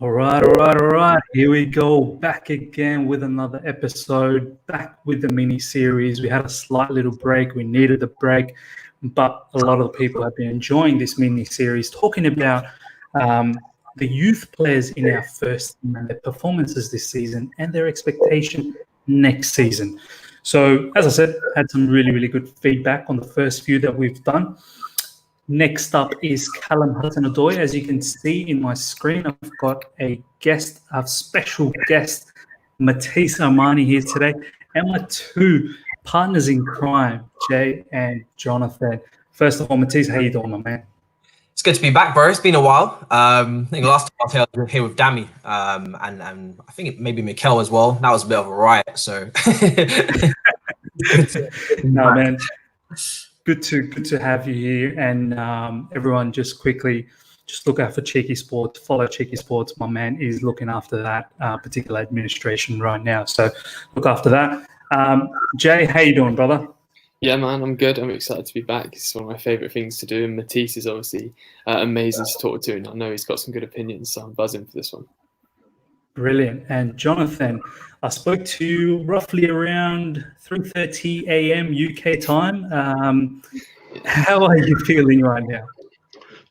All right. Here we go. Back again with another episode, back with the mini-series. We had a slight little break. We needed the break, but a lot of the people have been enjoying this mini-series, talking about the youth players in our first team and their performances this season and their expectation next season. So, as I said, had some really, really good feedback on the first few that we've done. Next up is Callum Hudson-Odoi. As you can see in my screen, I've got a special guest, Matisse here today, and my two partners in crime, Jay and Johnathan. First of all, Matisse, how you doing, my man? It's good to be back, bro. It's been a while. I think last time I was here with Dammy, and I think maybe Mikkel as well. That was a bit of a riot, so. No, man. Good to have you here, and everyone just quickly look out for Cheeky Sports. Follow Cheeky Sports. My man is looking after that particular administration right now, so look after that. Jay, how you doing, brother? Yeah, man, I'm good. I'm excited to be back. It's one of my favourite things to do, and Matisse is obviously amazing to talk to, and I know he's got some good opinions, so I'm buzzing for this one. Brilliant. And Johnathan, I spoke to you roughly around 3:30 a.m. UK time. How are you feeling right now?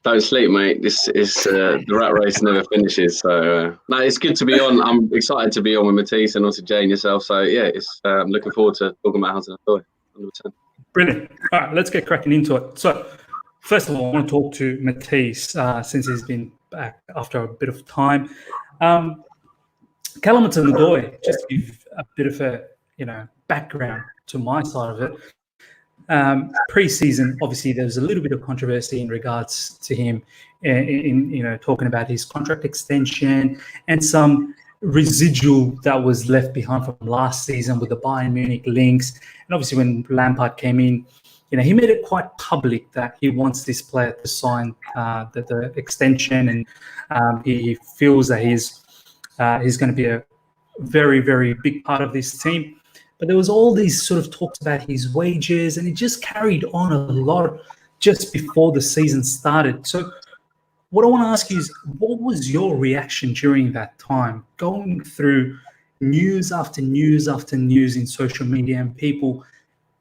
Don't sleep, mate. This is the rat race never finishes. So no, it's good to be on. I'm excited to be on with Matisse and also Jay and yourself. So yeah, I'm looking forward to talking about HudsonOdois. 100%. Brilliant. All right, let's get cracking into it. So first of all, I want to talk to Matisse since he's been back after a bit of time. Callum Hudson-Odoi, just to give a bit of a background to my side of it. Pre-season, obviously, there was a little bit of controversy in regards to him, in talking about his contract extension and some residual that was left behind from last season with the Bayern Munich links. And obviously, when Lampard came in, he made it quite public that he wants this player to sign the extension, and he feels that he's going to be a very, very big part of this team. But there was all these sort of talks about his wages, and it just carried on a lot just before the season started. So what I want to ask you is, what was your reaction during that time, going through news after news after news in social media, and people,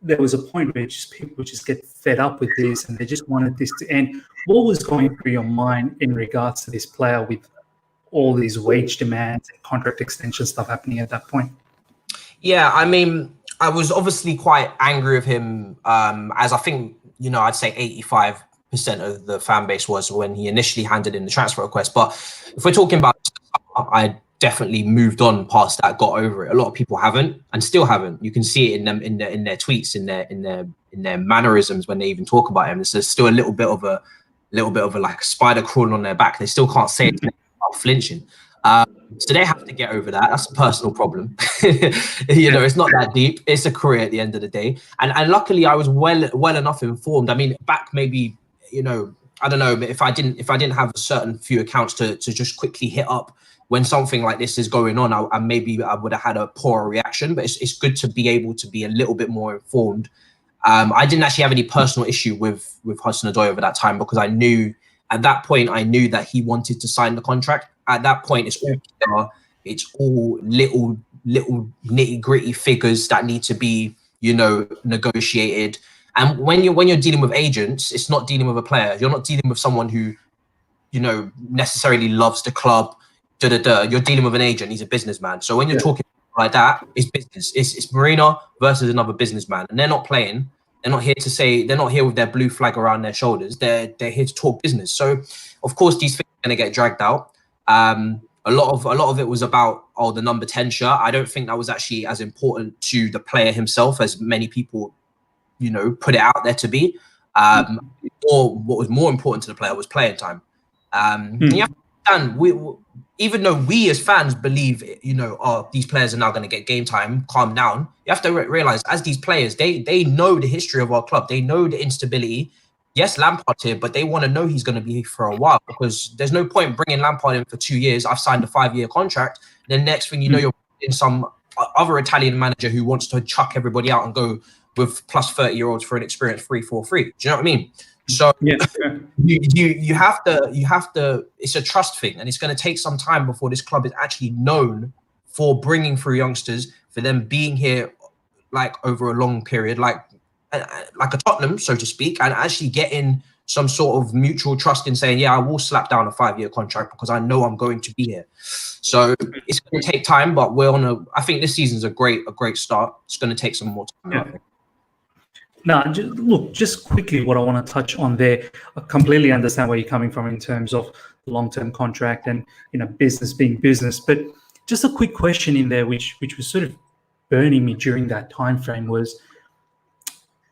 there was a point where people just get fed up with this and they just wanted this to end. What was going through your mind in regards to this player with all these wage demands and contract extension stuff happening at that point? Yeah, I mean, I was obviously quite angry with him, as I think, I'd say 85% of the fan base was when he initially handed in the transfer request. But if we're talking about, I definitely moved on past that, got over it. A lot of people haven't and still haven't. You can see it in them in their tweets, in their mannerisms when they even talk about him. There's still a little bit of a like a spider crawling on their back. They still can't say it without flinching. So they have to get over that. That's a personal problem. It's not that deep. It's a career at the end of the day. And luckily I was well enough informed. I mean, back maybe, I don't know, but if I didn't have a certain few accounts to just quickly hit up when something like this is going on, I would have had a poorer reaction. But it's good to be able to be a little bit more informed. I didn't actually have any personal issue with HudsonOdois over that time, because at that point I knew that he wanted to sign the contract. At that point, it's all little nitty gritty figures that need to be, negotiated. And when you're dealing with agents, it's not dealing with a player. You're not dealing with someone who, necessarily loves the club. You're dealing with an agent. He's a businessman. So when you're talking like that, it's business. It's Marina versus another businessman, and they're not playing. They're not here to say. They're not here with their blue flag around their shoulders. They're here to talk business. So, of course, these things are going to get dragged out. A lot of it was about the number 10 shirt. I don't think that was actually as important to the player himself as many people, put it out there to be. Or what was more important to the player was playing time. You have to understand, even though we as fans believe, these players are now going to get game time, calm down. You have to realize, as these players, they know the history of our club. They know the instability. Yes, Lampard's here, but they want to know he's going to be here for a while, because there's no point bringing Lampard in for 2 years. I've signed a 5-year contract. Then next thing you know, you're in some other Italian manager who wants to chuck everybody out and go with plus 30-year-olds for an experience 3-4-3. Do you know what I mean? So Yeah. you have to. It's a trust thing, and it's going to take some time before this club is actually known for bringing through youngsters, for them being here like over a long period, like a Tottenham, so to speak, and actually getting some sort of mutual trust in saying, yeah, I will slap down a 5-year contract because I know I'm going to be here. So it's going to take time, but I think this season's a great start. It's going to take some more time. Yeah. No, just quickly, what I want to touch on there, I completely understand where you're coming from in terms of the long-term contract and, business being business. But just a quick question in there, which was sort of burning me during that time frame was,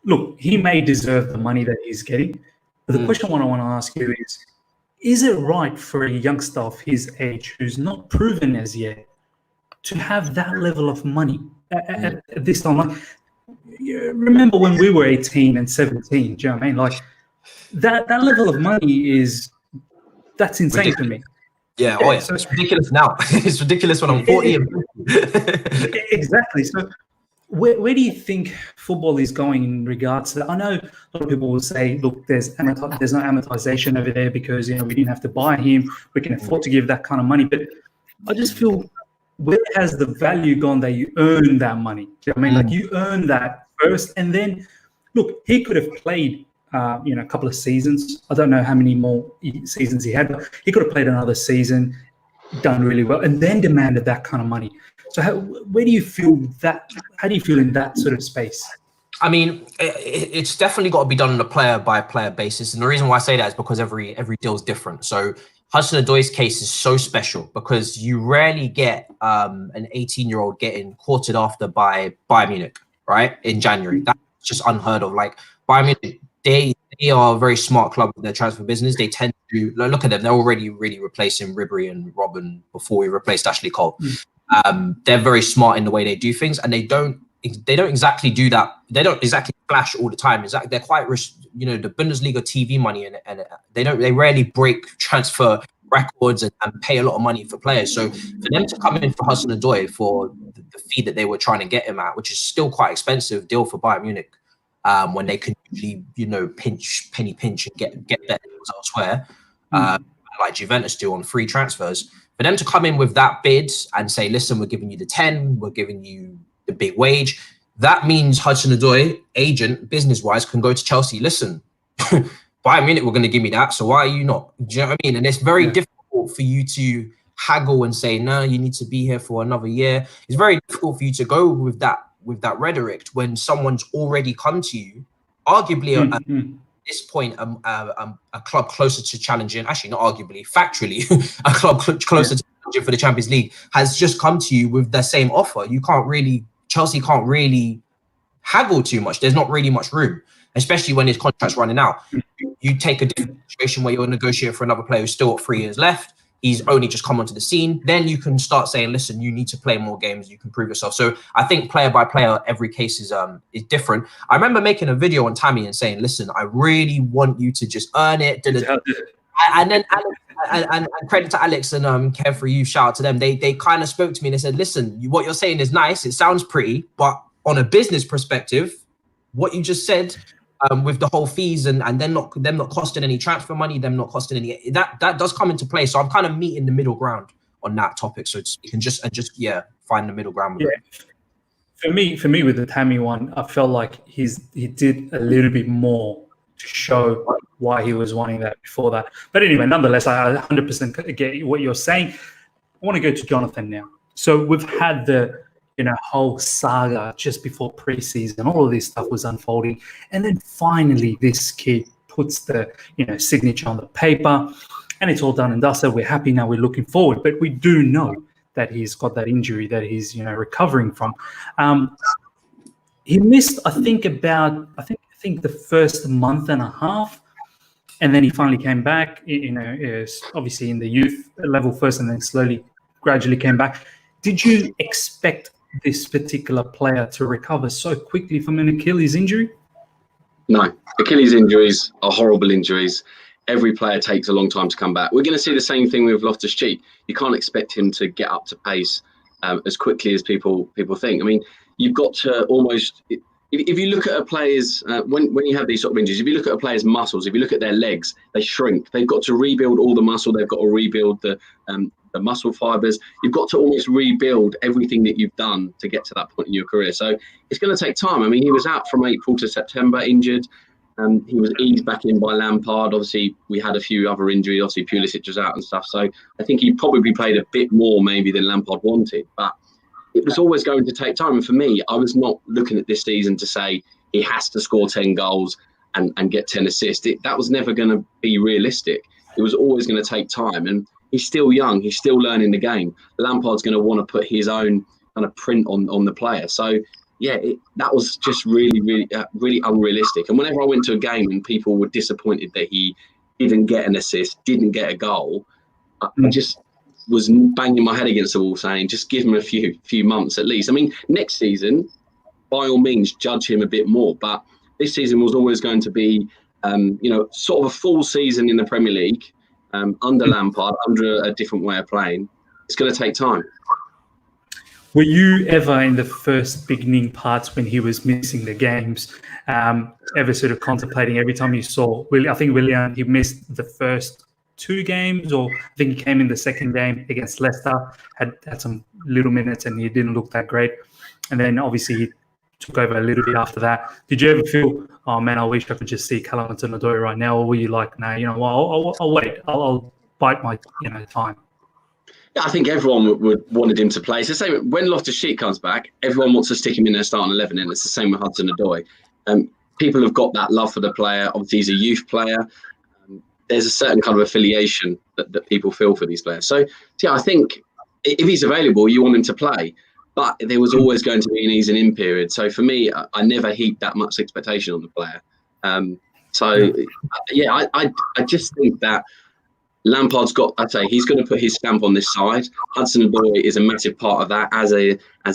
look, he may deserve the money that he's getting. But the question I want to ask you is it right for a youngster of his age who's not proven as yet to have that level of money at this time? Remember when we were 18 and 17, do you know what I mean? Like that level of money that's insane ridiculous. To me. Yeah, oh yeah. So it's ridiculous now. It's ridiculous when I'm 40. Exactly. So where do you think football is going in regards to that? I know a lot of people will say, look, there's no amortization over there because we didn't have to buy him. We can afford to give that kind of money. But I just feel, where has the value gone that you earn that money? Do you know what I mean? Like you earn that first, and then look, he could have played a couple of seasons. I don't know how many more seasons he had, but he could have played another season, done really well, and then demanded that kind of money. So where do you feel that? How do you feel in that sort of space? I mean, it's definitely got to be done on a player-by-player basis, and the reason why I say that is because every deal is different. So Hudson-Odoi's case is so special because you rarely get an 18-year-old getting courted after by Bayern Munich, right, in January. That's just unheard of. Like Bayern Munich, they are a very smart club with their transfer business. They tend to look at them. They're already really replacing Ribery and Robben before we replaced Ashley Cole. They're very smart in the way they do things, and they don't exactly do that. They don't exactly flash all the time. Exactly, they're quite, the Bundesliga TV money, and they rarely break transfer records and pay a lot of money for players. So for them to come in for Hudson-Odoi for the fee that they were trying to get him at, which is still quite expensive deal for Bayern Munich, when they can usually pinch and get better deals elsewhere, like Juventus do on free transfers. For them to come in with that bid and say, listen, we're giving you the 10, we're giving you the big wage, that means Hudson-Odoi, agent, business-wise, can go to Chelsea, listen, Bayern Munich were going to give me that, so why are you not? Do you know what I mean? And it's very difficult for you to haggle and say, no, you need to be here for another year. It's very difficult for you to go with that rhetoric when someone's already come to you, arguably at this point, a club closer to challenging, actually not arguably, factually, a club closer to challenging for the Champions League has just come to you with the same offer. Chelsea can't really haggle too much. There's not really much room, especially when his contract's running out. You take a different situation where you're negotiating for another player who's still got 3 years left. He's only just come onto the scene. Then you can start saying, listen, you need to play more games. You can prove yourself. So I think player by player, every case is different. I remember making a video on Tammy and saying, listen, I really want you to just earn it. And then and credit to Alex and Kev for you, shout out to them. They kind of spoke to me and they said, listen, what you're saying is nice. It sounds pretty, but on a business perspective, what you just said, with the whole fees and them not costing any transfer money, them not costing any, that does come into play. So I'm kind of meeting the middle ground on that topic, so to speak, and just find the middle ground with it. For me with the Tammy one, I felt like he did a little bit more to show why he was wanting that before that. But anyway, nonetheless, I 100% get what you're saying. I want to go to Johnathan now. So we've had the whole saga just before preseason. All of this stuff was unfolding, and then finally this kid puts the signature on the paper, and it's all done and dusted. We're happy now. We're looking forward, but we do know that he's got that injury that he's recovering from. He missed, I think the first month and a half, and then he finally came back. Obviously in the youth level first, and then gradually came back. Did you expect this particular player to recover so quickly from an Achilles injury? No, Achilles injuries are horrible injuries. Every player takes a long time to come back. We're going to see the same thing with Loftus-Cheek. You can't expect him to get up to pace as quickly as people think. I mean, you've got to almost, if you look at a player's when you have these sort of injuries, if you look at a player's muscles, if you look at their legs, they shrink. They've got to rebuild all the muscle. They've got to rebuild the muscle fibers. You've got to almost rebuild everything that you've done to get to that point in your career. So it's going to take time. I mean, he was out from April to September injured. He was eased back in by Lampard. Obviously, we had a few other injuries. Obviously, Pulisic was out and stuff. So I think he probably played a bit more maybe than Lampard wanted. But it was always going to take time. And for me, I was not looking at this season to say he has to score 10 goals and get 10 assists. That was never going to be realistic. It was always going to take time. And he's still young. He's still learning the game. Lampard's going to want to put his own kind of print on the player. So, yeah, that was just really, really, really unrealistic. And whenever I went to a game and people were disappointed that he didn't get an assist, didn't get a goal, I just was banging my head against the wall saying, just give him a few months at least. I mean, next season, by all means, judge him a bit more. But this season was always going to be, sort of a full season in the Premier League under Lampard, under a different way of playing. It's going to take time. Were you ever in the first beginning parts when he was missing the games, ever sort of contemplating every time you saw Willian? I think Willian, he missed the first 2 games, or I think he came in the second game against Leicester, had some little minutes and he didn't look that great. And then obviously he took over a little bit after that. Did you ever feel, oh man, I wish I could just see Callum Hudson-Odoi right now? Or were you like, no, I'll wait. I'll bite my time. Yeah, I think everyone wanted him to play. It's the same when Loftus-Cheek comes back. Everyone wants to stick him in their starting 11, and it's the same with Hudson-Odoi. People have got that love for the player. Obviously, he's a youth player. There's a certain kind of affiliation that people feel for these players. So, yeah, I think if he's available, you want him to play. But there was always going to be an ease and in period. So for me, I never heaped that much expectation on the player. I just think that Lampard's got, he's going to put his stamp on this side. Hudson-Odoi is a massive part of that, as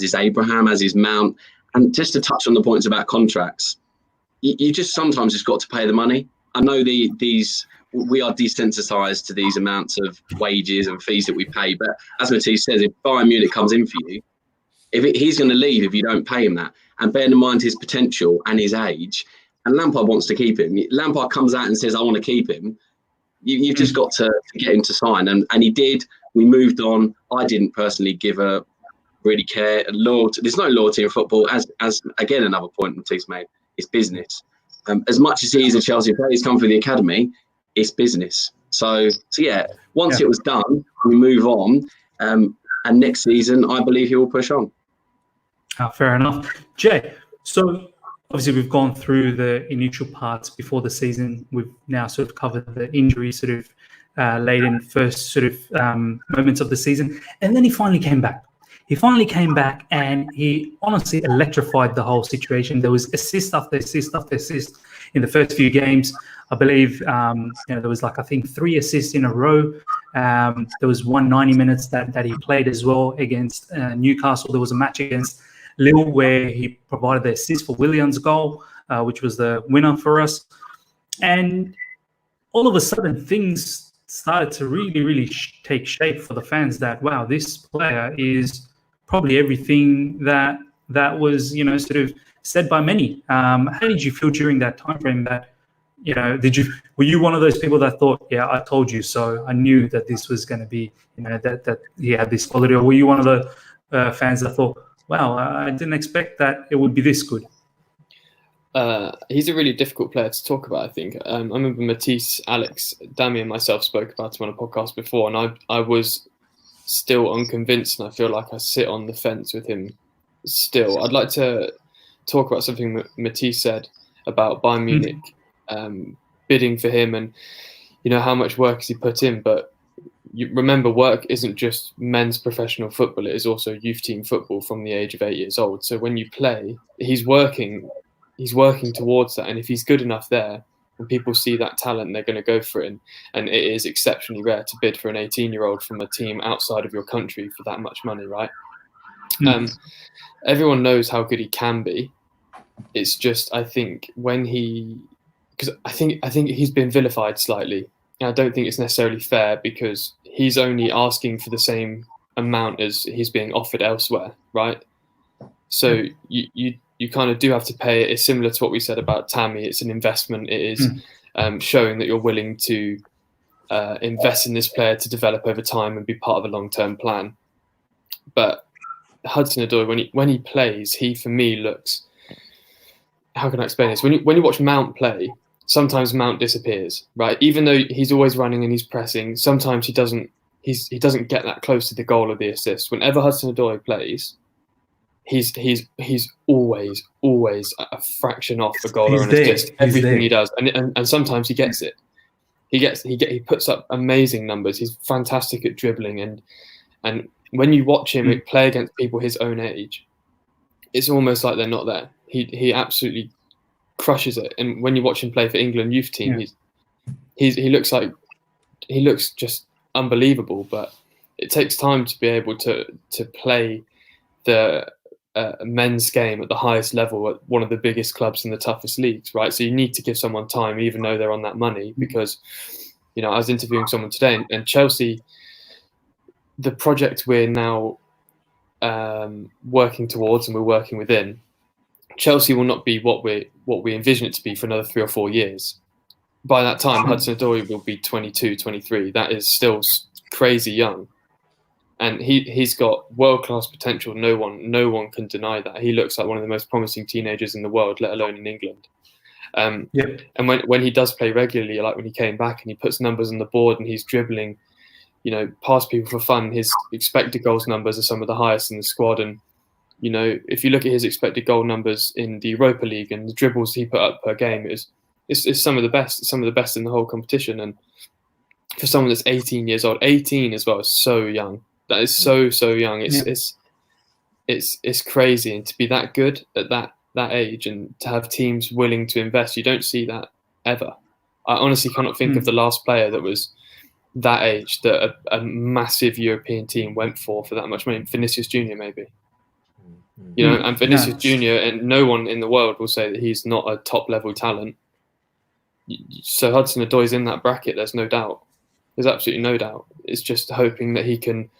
is Abraham, as is Mount. And just to touch on the points about contracts, you just sometimes just got to pay the money. I know we are desensitized to these amounts of wages and fees that we pay. But as Matisse says, if Bayern Munich comes in for you, he's going to leave if you don't pay him that. And bearing in mind his potential and his age, and Lampard wants to keep him. Lampard comes out and says, I want to keep him. You've just got to get him to sign. And he did. We moved on. I didn't personally really care. Loyalty. There's no loyalty in football. As again, another point Matisse made, it's business. As much as he is a Chelsea player, he's come through the academy, it's business. So yeah, once it was done, we move on. And next season, I believe he will push on. Fair enough. Jay, so obviously we've gone through the initial parts before the season. We've now sort of covered the injury sort of late in first sort of moments of the season. And then he finally came back. And he honestly electrified the whole situation. There was assist after assist after assist in the first few games. I believe there was I think 3 assists in a row. There was 190 minutes that he played as well against Newcastle. There was a match against Lille where he provided the assist for Willian's goal, which was the winner for us. And all of a sudden, things started to really, really take shape for the fans that, wow, this player is probably everything that was, sort of said by many. How did you feel during that time frame that, were you one of those people that thought, yeah, I told you so, I knew that this was going to be, that he had this quality? Or were you one of the fans that thought, wow, I didn't expect that it would be this good? He's a really difficult player to talk about, I think. I remember Matisse, Alex, Dami and myself spoke about him on a podcast before, and I was still unconvinced, and I feel like I sit on the fence with him still. I'd like to talk about something Matisse said about Bayern Munich bidding for him, and how much work has he put in. But you remember, work isn't just men's professional football, it is also youth team football from the age of 8 years old. So when you play, he's working towards that, and if he's good enough there, when people see that talent, they're going to go for it. And it is exceptionally rare to bid for an 18-year-old from a team outside of your country for that much money, right? Everyone knows how good he can be. It's just, I think, because I think he's been vilified slightly. And I don't think it's necessarily fair, because he's only asking for the same amount as he's being offered elsewhere, right? So you you kind of do have to pay it. It's similar to what we said about Tammy. It's an investment. It is showing that you're willing to invest in this player to develop over time and be part of a long-term plan. But Hudson-Odoi, when he plays, he for me looks. How can I explain this? When you watch Mount play, sometimes Mount disappears, right? Even though he's always running and he's pressing, sometimes he doesn't get that close to the goal or the assist. Whenever Hudson-Odoi plays, he's always a fraction off a goal or an assist. Everything he does, and sometimes he gets it. He puts up amazing numbers. He's fantastic at dribbling, and when you watch him play against people his own age, it's almost like they're not there. He absolutely crushes it. And when you watch him play for England youth team, he looks just unbelievable. But it takes time to be able to play the men's game at the highest level at one of the biggest clubs in the toughest leagues, right? So you need to give someone time, even though they're on that money, because I was interviewing someone today, and Chelsea, the project we're now working towards and we're working within, Chelsea will not be what we envision it to be for another 3 or 4 years. By that time, Hudson-Odoi will be 22, 23. That is still crazy young. And he's got world-class potential. No one can deny that. He looks like one of the most promising teenagers in the world, let alone in England. And when he does play regularly, like when he came back and he puts numbers on the board and he's dribbling, past people for fun, his expected goals numbers are some of the highest in the squad. And if you look at his expected goal numbers in the Europa League and the dribbles he put up per game, it's some of the best. It's some of the best in the whole competition. And for someone that's 18 years old, 18 as well, is so young. That is so young. It's crazy, and to be that good at that age and to have teams willing to invest, you don't see that ever. I honestly cannot think of the last player that was that age that a massive European team went for that much money. Vinicius Junior, maybe. And Vinicius Junior, and no one in the world will say that he's not a top level talent. So Hudson-Odoi is in that bracket. There's no doubt. There's absolutely no doubt. It's just hoping that he can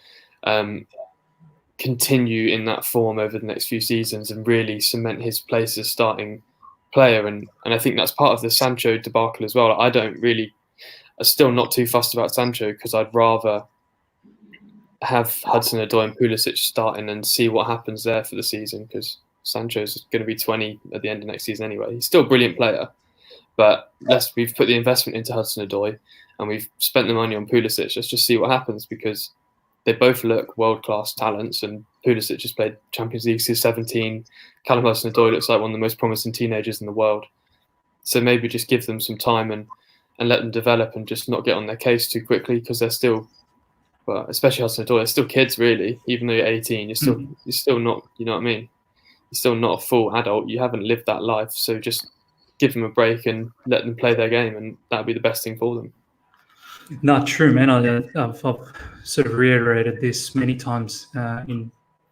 continue in that form over the next few seasons and really cement his place as starting player. And I think that's part of the Sancho debacle as well. I'm still not too fussed about Sancho, because I'd rather have Hudson-Odoi and Pulisic starting and see what happens there for the season, because Sancho's going to be 20 at the end of next season anyway. He's still a brilliant player, but we've put the investment into Hudson-Odoi and we've spent the money on Pulisic. Let's just see what happens, because they both look world-class talents, and Pulisic has played Champions League since 17. Callum Hudson-Odoi looks like one of the most promising teenagers in the world. So maybe just give them some time and let them develop and just not get on their case too quickly, because they're still, well, especially Hudson-Odoi, they're still kids really. Even though you're 18, you're still not, you know what I mean? You're still not a full adult. You haven't lived that life. So just give them a break and let them play their game, and that'll be the best thing for them. Not true, man. I've sort of reiterated this many times in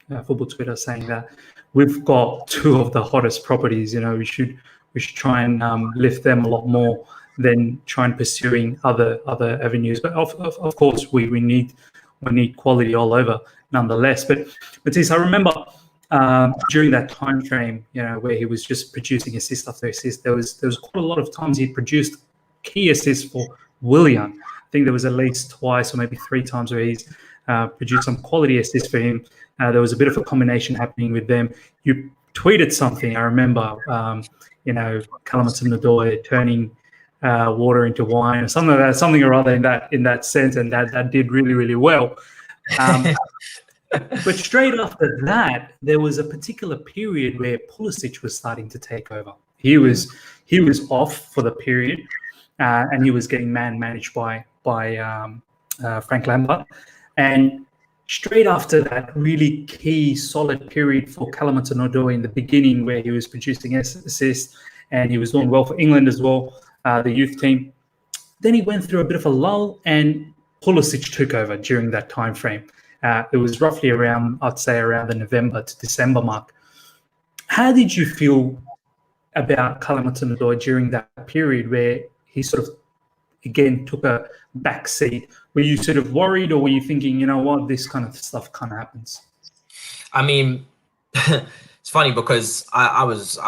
football Twitter, saying that we've got two of the hottest properties. We should try and lift them a lot more than try and pursuing other avenues. But of course, we need quality all over, nonetheless. But Matisse, I remember during that time frame, where he was just producing assist after assist, there was quite a lot of times he produced key assists for Willian. I think there was at least twice or maybe 3 times where he's produced some quality assists for him. There was a bit of a combination happening with them. You tweeted something, I remember, Callum Hudson-Odoi turning water into wine, or something or other in that sense, and that did really, really well. But straight after that, there was a particular period where Pulisic was starting to take over. He was off for the period, and he was getting managed by Frank Lampard. And straight after that really key, solid period for Callum Hudson-Odoi in the beginning, where he was producing assists and he was doing well for England as well, the youth team. Then he went through a bit of a lull, and Pulisic took over during that time frame. It was roughly around the November to December mark. How did you feel about Callum Hudson-Odoi during that period where he sort of, again, took a back seat? Were you sort of worried, or were you thinking, this kind of stuff kind of happens? I mean, it's funny because I was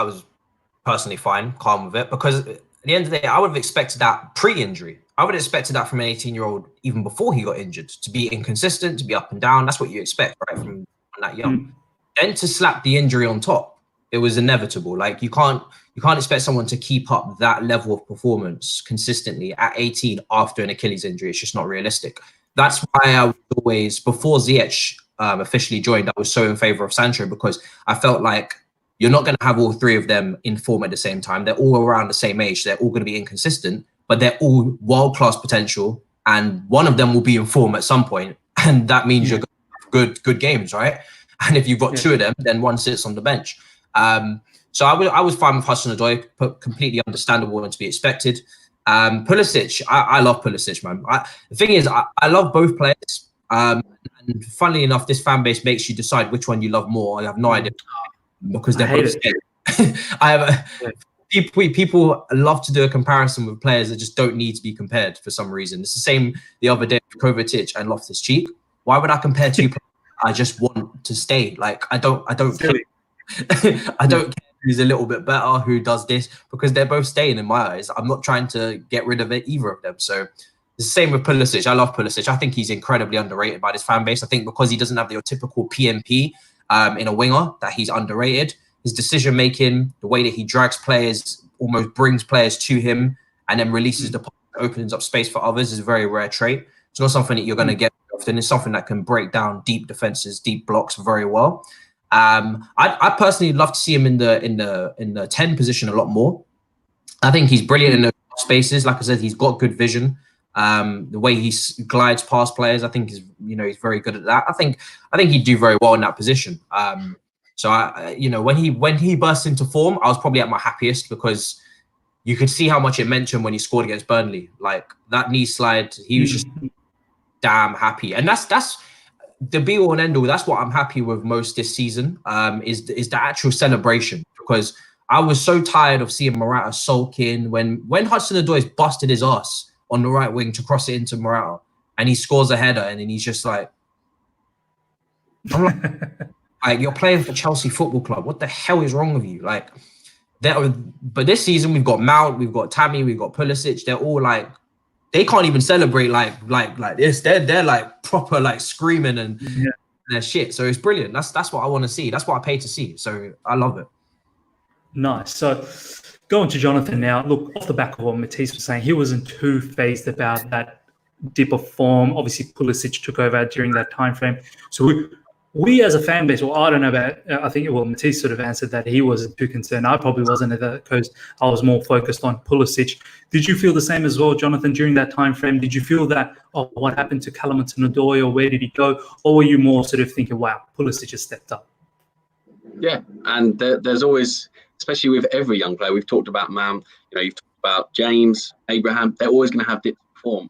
personally calm with it, because at the end of the day, I would have expected that pre-injury. I would have expected that from an 18-year-old even before he got injured, to be inconsistent, to be up and down. That's what you expect, right, from that young. Then to slap the injury on top, it was inevitable. Like you can't expect someone to keep up that level of performance consistently at 18 after an Achilles injury. It's just not realistic. That's why I was always, before Ziyech officially joined, I was so in favor of Sancho, because I felt like you're not going to have all three of them in form at the same time. They're all around the same age. They're all going to be inconsistent, but they're all world-class potential, and one of them will be in form at some point, and that means you're going to have good games, right? And if you've got two of them, then one sits on the bench. So I was fine with Hudson-Odoi, completely understandable and to be expected. Pulisic, I love Pulisic, man. The thing is, I love both players. And funnily enough, this fan base makes you decide which one you love more. I have no idea, because they're both people love to do a comparison with players that just don't need to be compared for some reason. It's the same the other day with Kovacic and Loftus-Cheek. Why would I compare two players I just want to stay? Like I don't care. I don't care who's a little bit better, who does this, because they're both staying in my eyes. I'm not trying to get rid of either of them. So it's the same with Pulisic. I love Pulisic. I think he's incredibly underrated by this fan base. I think because he doesn't have your typical PMP in a winger, that he's underrated. His decision making, the way that he drags players, almost brings players to him and then releases the puck, opens up space for others, is a very rare trait. It's not something that you're going to get often. It's something that can break down deep defenses, deep blocks very well. I personally love to see him in the 10 position a lot more. I think he's brilliant in those spaces. Like I said, he's got good vision. The way he glides past players, I think he's very good at that. I think he'd do very well in that position. So when he burst into form, I was probably at my happiest, because you could see how much it meant to him when he scored against Burnley. Like that knee slide, he was just damn happy. And that's the be all and end all. That's what I'm happy with most this season, is the actual celebration, because I was so tired of seeing Morata sulking when Hudson-Odoi busted his ass on the right wing to cross it into Morata, and he scores a header, and then he's just like, I'm like, you're playing for Chelsea Football Club. What the hell is wrong with you? Like, but this season we've got Mount, we've got Tammy, we've got Pulisic. They're all like, they can't even celebrate like this. They're like proper like screaming and their shit. So it's brilliant. That's what I want to see. That's what I pay to see. So I love it. Nice. So going to Johnathan now. Look, off the back of what Matisse was saying, he wasn't too phased about that dip of form. Obviously, Pulisic took over during that time frame. So we as a fan base, well, I don't know about, I think, Matisse sort of answered that he wasn't too concerned. I probably wasn't at that, because I was more focused on Pulisic. Did you feel the same as well, Johnathan, during that time frame? Did you feel that, what happened to Callum Hudson-Odoi, or where did he go? Or were you more sort of thinking, wow, Pulisic has stepped up? Yeah, and there's always, especially with every young player, we've talked about Mount, you've talked about James, Abraham, they're always going to have dips of form.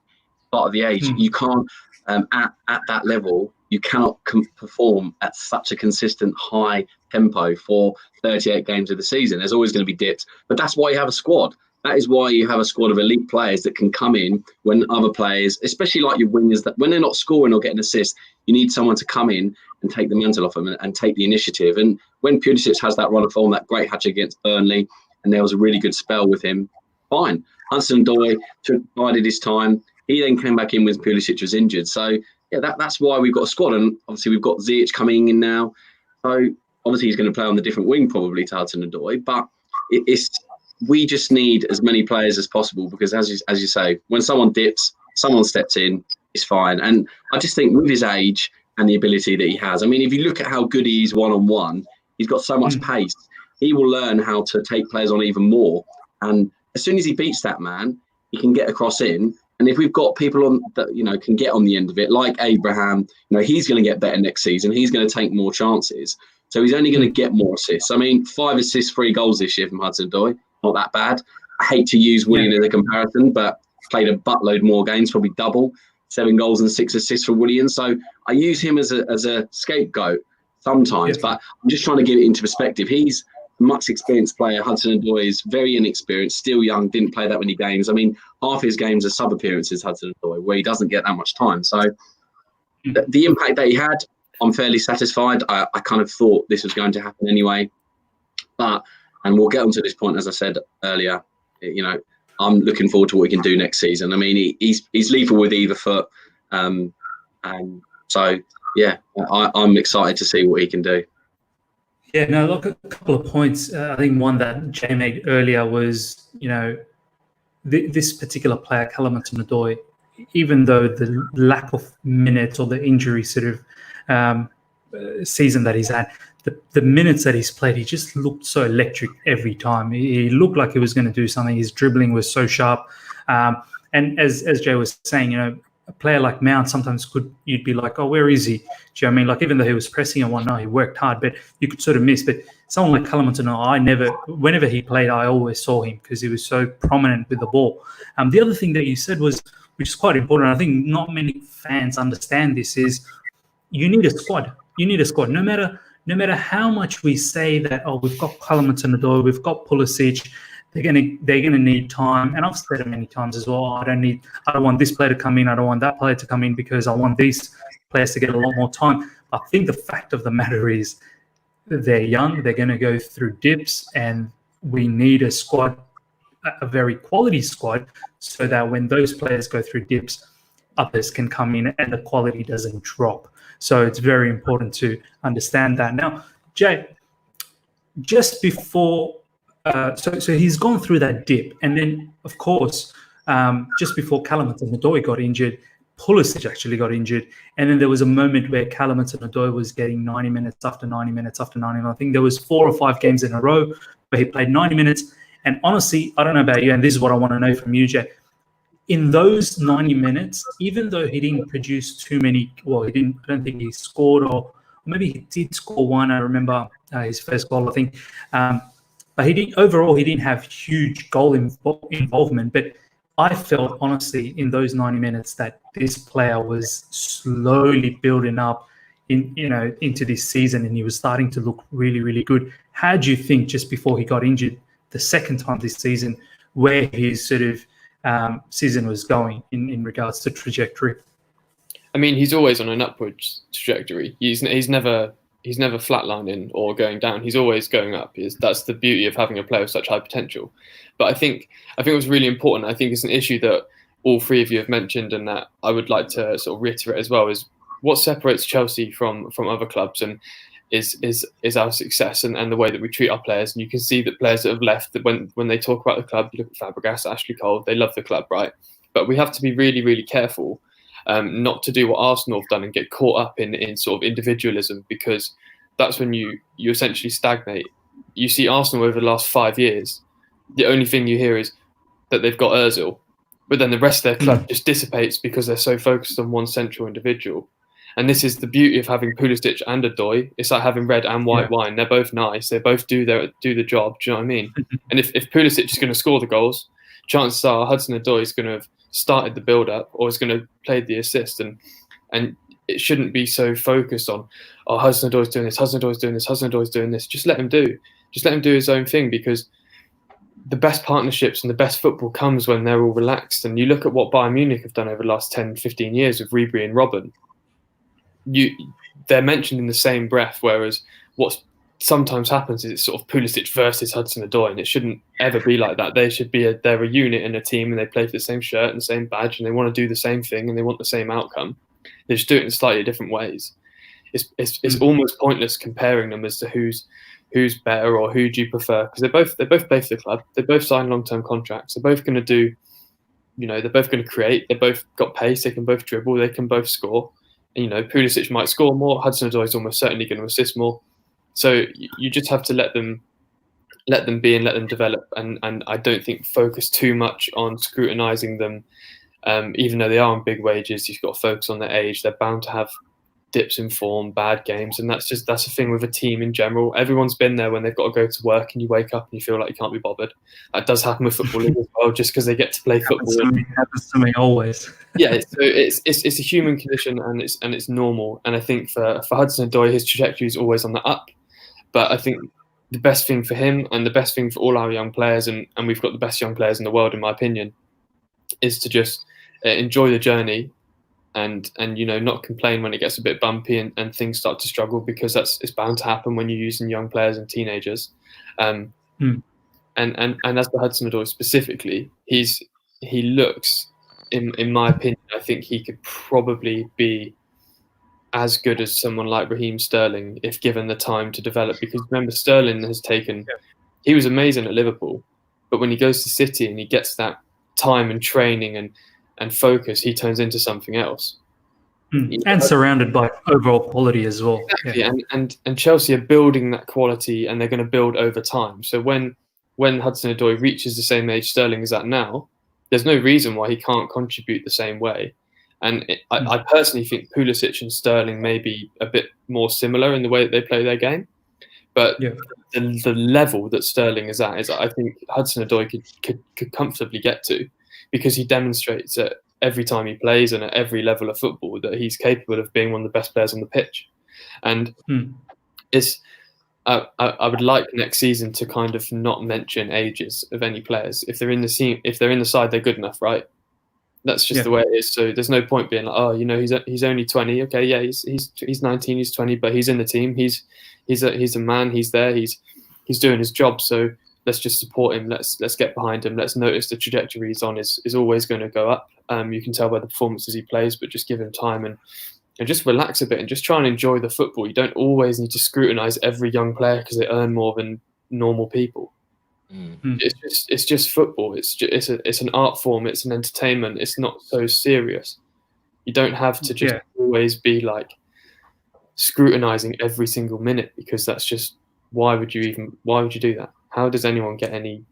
Part of the age. You can't, at that level, you cannot perform at such a consistent high tempo for 38 games of the season. There's always going to be dips, but that's why you have a squad. That is why you have a squad of elite players that can come in when other players, especially like your wingers, that when they're not scoring or getting assists, you need someone to come in and take the mantle off them and take the initiative. And when Pulisic has that run of form, that great hatch against Burnley, and there was a really good spell with him, fine. Hudson-Odoi bided his time. He then came back in when Pulisic was injured. So, yeah, that's why we've got a squad. And obviously we've got Ziyech coming in now. So, obviously he's going to play on the different wing probably to Hudson-Odoi. But we just need as many players as possible, because as you say, when someone dips, someone steps in, it's fine. And I just think with his age and the ability that he has, I mean, if you look at how good he is one-on-one, he's got so much pace. He will learn how to take players on even more. And as soon as he beats that man, he can get across in. And if we've got people on that, can get on the end of it, like Abraham, he's going to get better next season. He's going to take more chances. So he's only going to get more assists. I mean, 5 assists, 3 goals this year from Hudson-Odoi. Not that bad. I hate to use Willian as a comparison, but played a buttload more games, probably double. 7 goals and 6 assists for Willian. So I use him as a scapegoat sometimes, but I'm just trying to get it into perspective. He's a much experienced player. Hudson-Odoi is very inexperienced, still young, didn't play that many games. I mean, half his games are sub-appearances, Hudson-Odoi, where he doesn't get that much time. So the impact that he had, I'm fairly satisfied. I kind of thought this was going to happen anyway. And we'll get onto this point, as I said earlier, I'm looking forward to what he can do next season. I mean, he's lethal with either foot. And so, yeah, I'm excited to see what he can do. Yeah, no, look, a couple of points. I think one that Jay made earlier was, this particular player, Callum Hudson-Odoi, even though the lack of minutes or the injury sort of season that he's had, the minutes that he's played, he just looked so electric every time. He looked like he was going to do something. His dribbling was so sharp. And as Jay was saying, a player like Mount sometimes you'd be like, oh, where is he? Do you know what I mean? Like, even though he was pressing and whatnot, he worked hard, but you could sort of miss. But someone like Callum Hudson-Odoi, whenever he played, I always saw him because he was so prominent with the ball. The other thing that you said was, which is quite important, I think not many fans understand this, is you need a squad. You need a squad. No matter how much we say that, oh, we've got Callum Hudson-Odoi, we've got Pulisic, they're gonna need time. And I've said it many times as well. I don't want this player to come in. I don't want that player to come in because I want these players to get a lot more time. I think the fact of the matter is they're young. They're going to go through dips, and we need a squad, a very quality squad, so that when those players go through dips, others can come in and the quality doesn't drop. So it's very important to understand that. Now, Jay, just before, so he's gone through that dip, and then of course, just before Callum Hudson-Odoi got injured, Pulisic actually got injured, and then there was a moment where Callum Hudson-Odoi was getting 90 minutes after 90 minutes after 90 minutes. I think there was 4 or 5 games in a row where he played 90 minutes. And honestly, I don't know about you, and this is what I want to know from you, Jay. In those 90 minutes, even though he didn't produce too many, I don't think he scored, or maybe he did score one. I remember his first goal, I think. But he didn't have huge goal involvement. But I felt, honestly, in those 90 minutes that this player was slowly building up into this season, and he was starting to look really, really good. How do you think, just before he got injured the second time this season, where his sort of season was going in regards to trajectory? I mean, he's always on an upward trajectory. He's never flatlining or going down. He's always going up. That's the beauty of having a player with such high potential. But I think it was really important. I think it's an issue that all three of you have mentioned, and that I would like to sort of reiterate as well, is what separates Chelsea from other clubs, and is our success and the way that we treat our players. And you can see that players that have left, that when they talk about the club, you look at Fabregas, Ashley Cole, they love the club, right? But we have to be really, really careful not to do what Arsenal have done and get caught up in sort of individualism, because that's when you essentially stagnate. You see Arsenal over the last 5 years, the only thing you hear is that they've got Ozil, but then the rest of their club just dissipates because they're so focused on one central individual. And this is the beauty of having Pulisic and Odoi. It's like having red and white wine. They're both nice. They both do the job. Do you know what I mean? And if Pulisic is going to score the goals, chances are Hudson-Odoi is going to have started the build-up or is going to play the assist. And it shouldn't be so focused on, oh, Hudson-Odoi's doing this, Hudson-Odoi's doing this, Hudson-Odoi's doing this. Just let him do. Just let him do his own thing, because the best partnerships and the best football comes when they're all relaxed. And you look at what Bayern Munich have done over the last 10, 15 years with Ribery and Robben. They're mentioned in the same breath, whereas what sometimes happens is it's sort of Pulisic versus Hudson-Odoi, and it shouldn't ever be like that. They should be they're a unit in a team, and they play for the same shirt and the same badge, and they want to do the same thing, and they want the same outcome. They just do it in slightly different ways. It's almost pointless comparing them as to who's better or who do you prefer, because they both play for the club. They both sign long-term contracts. They're both going to do, they're both going to create. They both got pace. They can both dribble. They can both score. And, Pulisic might score more. Hudson-Odoi is almost certainly going to assist more. So you just have to let them be and let them develop. And I don't think focus too much on scrutinising them, even though they are on big wages. You've got to focus on their age. They're bound to have dips in form, bad games, and that's a thing with a team in general. Everyone's been there when they've got to go to work and you wake up and you feel like you can't be bothered. That does happen with football as well, just because they get to play football. Happens to me always. Yeah, so it's a human condition, and it's normal. And I think for Hudson-Odoi, his trajectory is always on the up. But I think the best thing for him and the best thing for all our young players, and we've got the best young players in the world, in my opinion, is to just enjoy the journey and not complain when it gets a bit bumpy and things start to struggle, because it's bound to happen when you're using young players and teenagers. And as for Hudson-Odoi specifically, he looks, in my opinion, I think he could probably be as good as someone like Raheem Sterling if given the time to develop. Because remember, Sterling has taken, he was amazing at Liverpool, but when he goes to City and he gets that time and training and focus, he turns into something else. And surrounded by overall quality as well. Exactly. Yeah. And Chelsea are building that quality, and they're going to build over time. So when Hudson-Odoi reaches the same age Sterling is at now, there's no reason why he can't contribute the same way. And I personally think Pulisic and Sterling may be a bit more similar in the way that they play their game. But the level that Sterling is at, I think Hudson-Odoi could comfortably get to, because he demonstrates it every time he plays and at every level of football that he's capable of being one of the best players on the pitch. And I would like next season to kind of not mention ages of any players. If they're in the side, they're good enough, right? That's just the way it is. So there's no point being like, oh, he's only 20. Okay, yeah, he's 19, he's 20, but he's in the team. He's a man. He's there. He's doing his job. So let's just support him. Let's get behind him. Let's notice the trajectory he's on is always going to go up. You can tell by the performances he plays, but just give him time and just relax a bit and just try and enjoy the football. You don't always need to scrutinise every young player because they earn more than normal people. It's just football. It's an art form. It's an entertainment. It's not so serious. You don't have to just always be like scrutinising every single minute, because that's just, why would you do that? How does anyone get any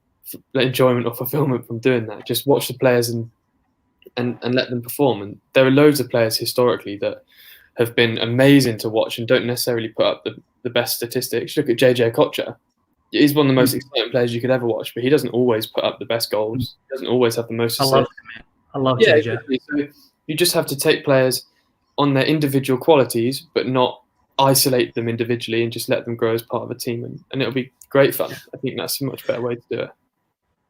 enjoyment or fulfillment from doing that? Just watch the players and let them perform. And there are loads of players historically that have been amazing to watch and don't necessarily put up the best statistics. Look at JJ Kocher. He's one of the most exciting players you could ever watch, but he doesn't always put up the best goals. He doesn't always have the most assists. I love JJ. Exactly. So you just have to take players on their individual qualities, but not isolate them individually, and just let them grow as part of a team, and it'll be great fun. I think that's a much better way to do it.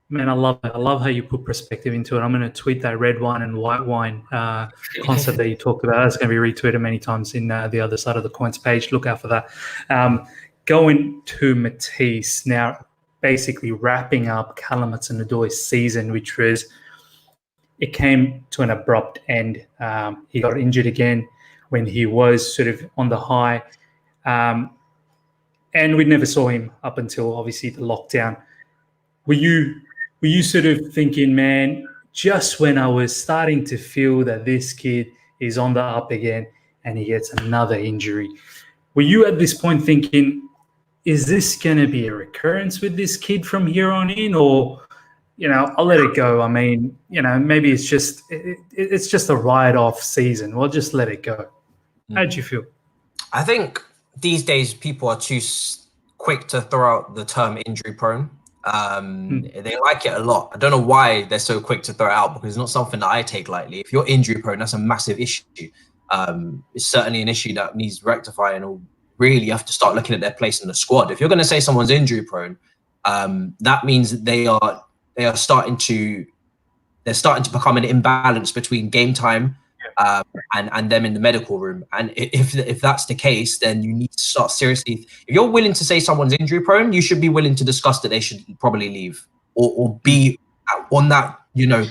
Man, I love it. I love how you put perspective into it. I'm going to tweet that red wine and white wine concept that you talked about. That's going to be retweeted many times in the other side of the coins page. Look out for that. Going to Matisse now, basically wrapping up Callum Hudson-Odoi's season, which was, it came to an abrupt end. He got injured again when he was sort of on the high. And we never saw him up until obviously the lockdown. Were you sort of thinking, man, just when I was starting to feel that this kid is on the up again and he gets another injury, were you at this point thinking, is this going to be a recurrence with this kid from here on in, or, I'll let it go? I mean, maybe it's just a write-off season. We'll just let it go. How did you feel? I think these days people are too quick to throw out the term injury prone. They like it a lot. I don't know why they're so quick to throw it out, because it's not something that I take lightly. If you're injury prone, that's a massive issue. It's certainly an issue that needs rectifying, or really you have to start looking at their place in the squad. If you're going to say someone's injury prone, that means that they are starting to become an imbalance between game time and them in the medical room. And if that's the case, then you need to start seriously. If you're willing to say someone's injury prone, you should be willing to discuss that they should probably leave, or be on that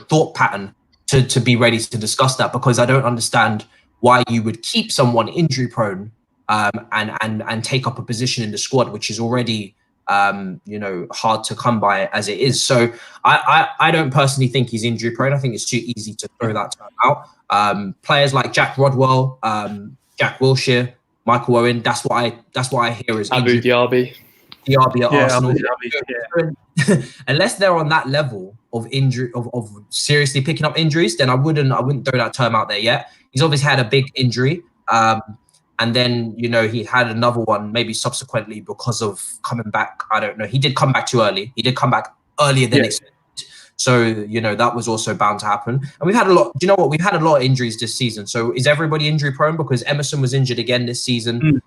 thought pattern to be ready to discuss that, because I don't understand why you would keep someone injury prone and take up a position in the squad, which is already hard to come by as it is. So I don't personally think he's injury prone. I think it's too easy to throw that term out. Players like Jack Rodwell, Jack Wilshere, Michael Owen, that's what I hear is Abu Diaby at Arsenal. Unless they're on that level of injury, of seriously picking up injuries, then I wouldn't throw that term out there yet. He's obviously had a big injury. And then, he had another one maybe subsequently because of coming back. I don't know. He did come back too early. He did come back earlier than expected. So, that was also bound to happen. And we've had a lot. Do you know what? We've had a lot of injuries this season. So is everybody injury prone? Because Emerson was injured again this season.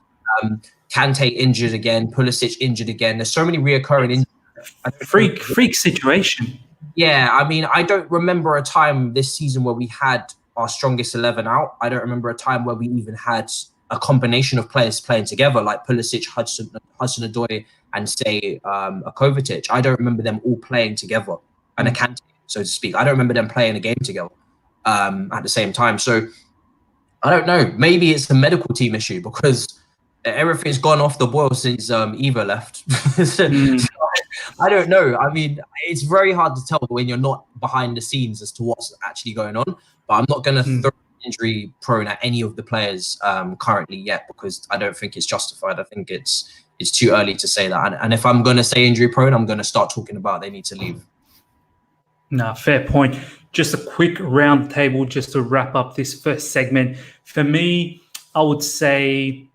Kante injured again. Pulisic injured again. There's so many reoccurring injuries. Freak situation. Yeah. I mean, I don't remember a time this season where we had our strongest 11 out. I don't remember a time where we even had a combination of players playing together, like Pulisic, Hudson-Odoi, and say a Kovacic. I don't remember them all playing together, and a Kante, so to speak. I don't remember them playing a game together at the same time. So I don't know. Maybe it's a medical team issue because everything's gone off the boil since Eva left. I don't know. I mean, it's very hard to tell when you're not behind the scenes as to what's actually going on. But I'm not going to throw injury prone at any of the players currently yet, because I don't think it's justified. I think it's too early to say that. And if I'm going to say injury prone, I'm going to start talking about they need to leave. No, fair point. Just a quick round table just to wrap up this first segment. For me, I would say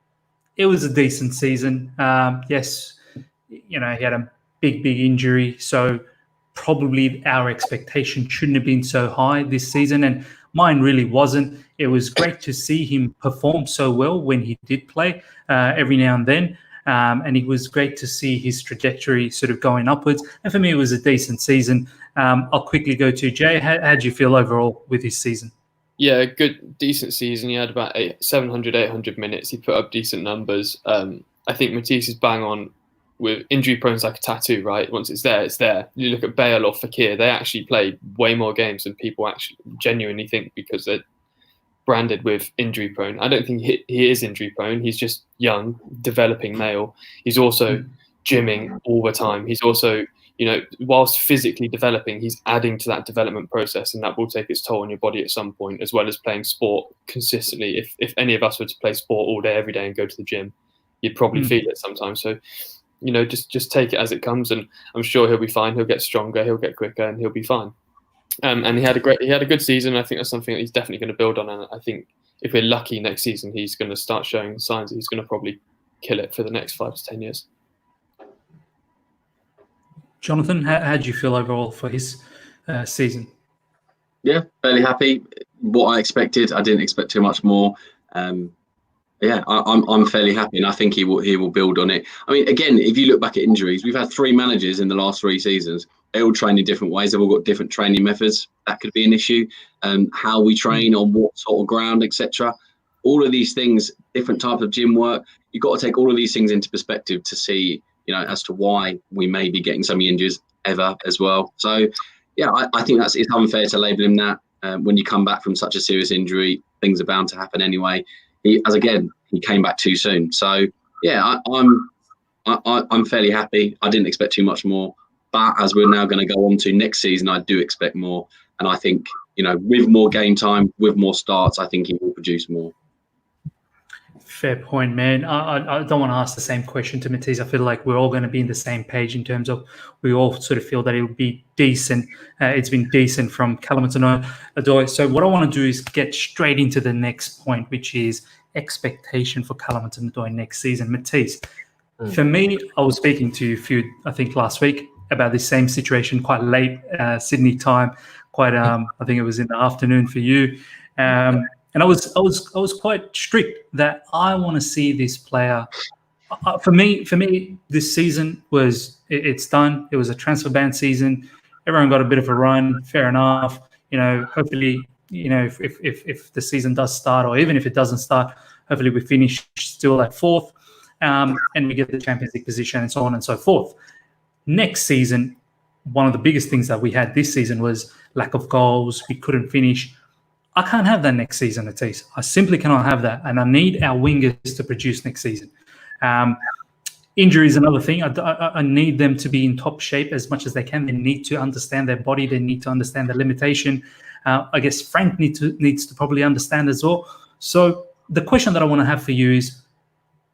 it was a decent season. Yes, he had a big injury, so probably our expectation shouldn't have been so high this season, and mine really wasn't. It was great to see him perform so well when he did play every now and then, and it was great to see his trajectory sort of going upwards. And for me, it was a decent season. I'll quickly go to Jay. How do you feel overall with his season? Yeah, decent season. He had about 700, 800 minutes. He put up decent numbers. I think Matisse is bang on with injury prone like a tattoo, right? Once it's there, it's there. You look at Bale or Fekir, they actually play way more games than people actually genuinely think because they're branded with injury prone. I don't think he is injury prone. He's just young, developing male. He's also gymming all the time. He's also, whilst physically developing, he's adding to that development process, and that will take its toll on your body at some point, as well as playing sport consistently. If any of us were to play sport all day, every day and go to the gym, you'd probably feel it sometimes. So, just take it as it comes, and I'm sure he'll be fine. He'll get stronger, he'll get quicker, and he'll be fine. And he had a good season. I think that's something that he's definitely going to build on. And I think if we're lucky next season, he's going to start showing signs that he's going to probably kill it for the next 5 to 10 years. Johnathan, how do you feel overall for his season? Yeah, fairly happy. What I expected, I didn't expect too much more. Yeah, I'm fairly happy, and I think he will build on it. I mean, again, if you look back at injuries, we've had 3 managers in the last 3 seasons. They all train in different ways. They've all got different training methods. That could be an issue. How we train, on what sort of ground, etc. All of these things, different types of gym work. You've got to take all of these things into perspective to see, as to why we may be getting so many injuries ever as well. So, yeah, I think it's unfair to label him that. When you come back from such a serious injury, things are bound to happen anyway. He came back too soon. So, yeah, I'm fairly happy. I didn't expect too much more. But as we're now going to go on to next season, I do expect more. And I think, with more game time, with more starts, I think he will produce more. Fair point, man. I don't want to ask the same question to Matisse. I feel like we're all going to be in the same page in terms of we all sort of feel that it will be decent. It's been decent from Callum Hudson-Odoi. So what I want to do is get straight into the next point, which is expectation for Callum Hudson-Odoi next season. Matisse, for me, I was speaking to you I think last week about this same situation, quite late Sydney time, I think it was in the afternoon for you. And I was quite strict that I want to see this player. For me, this season it's done. It was a transfer ban season. Everyone got a bit of a run. Fair enough. Hopefully, if the season does start, or even if it doesn't start, hopefully we finish still at 4th, and we get the Champions League position and so on and so forth. Next season, one of the biggest things that we had this season was lack of goals. We couldn't finish. I can't have that next season, Matisse. I simply cannot have that. And I need our wingers to produce next season. Injury is another thing. I need them to be in top shape as much as they can. They need to understand their body. They need to understand the limitation. I guess Frank needs to probably understand as well. So the question that I want to have for you is,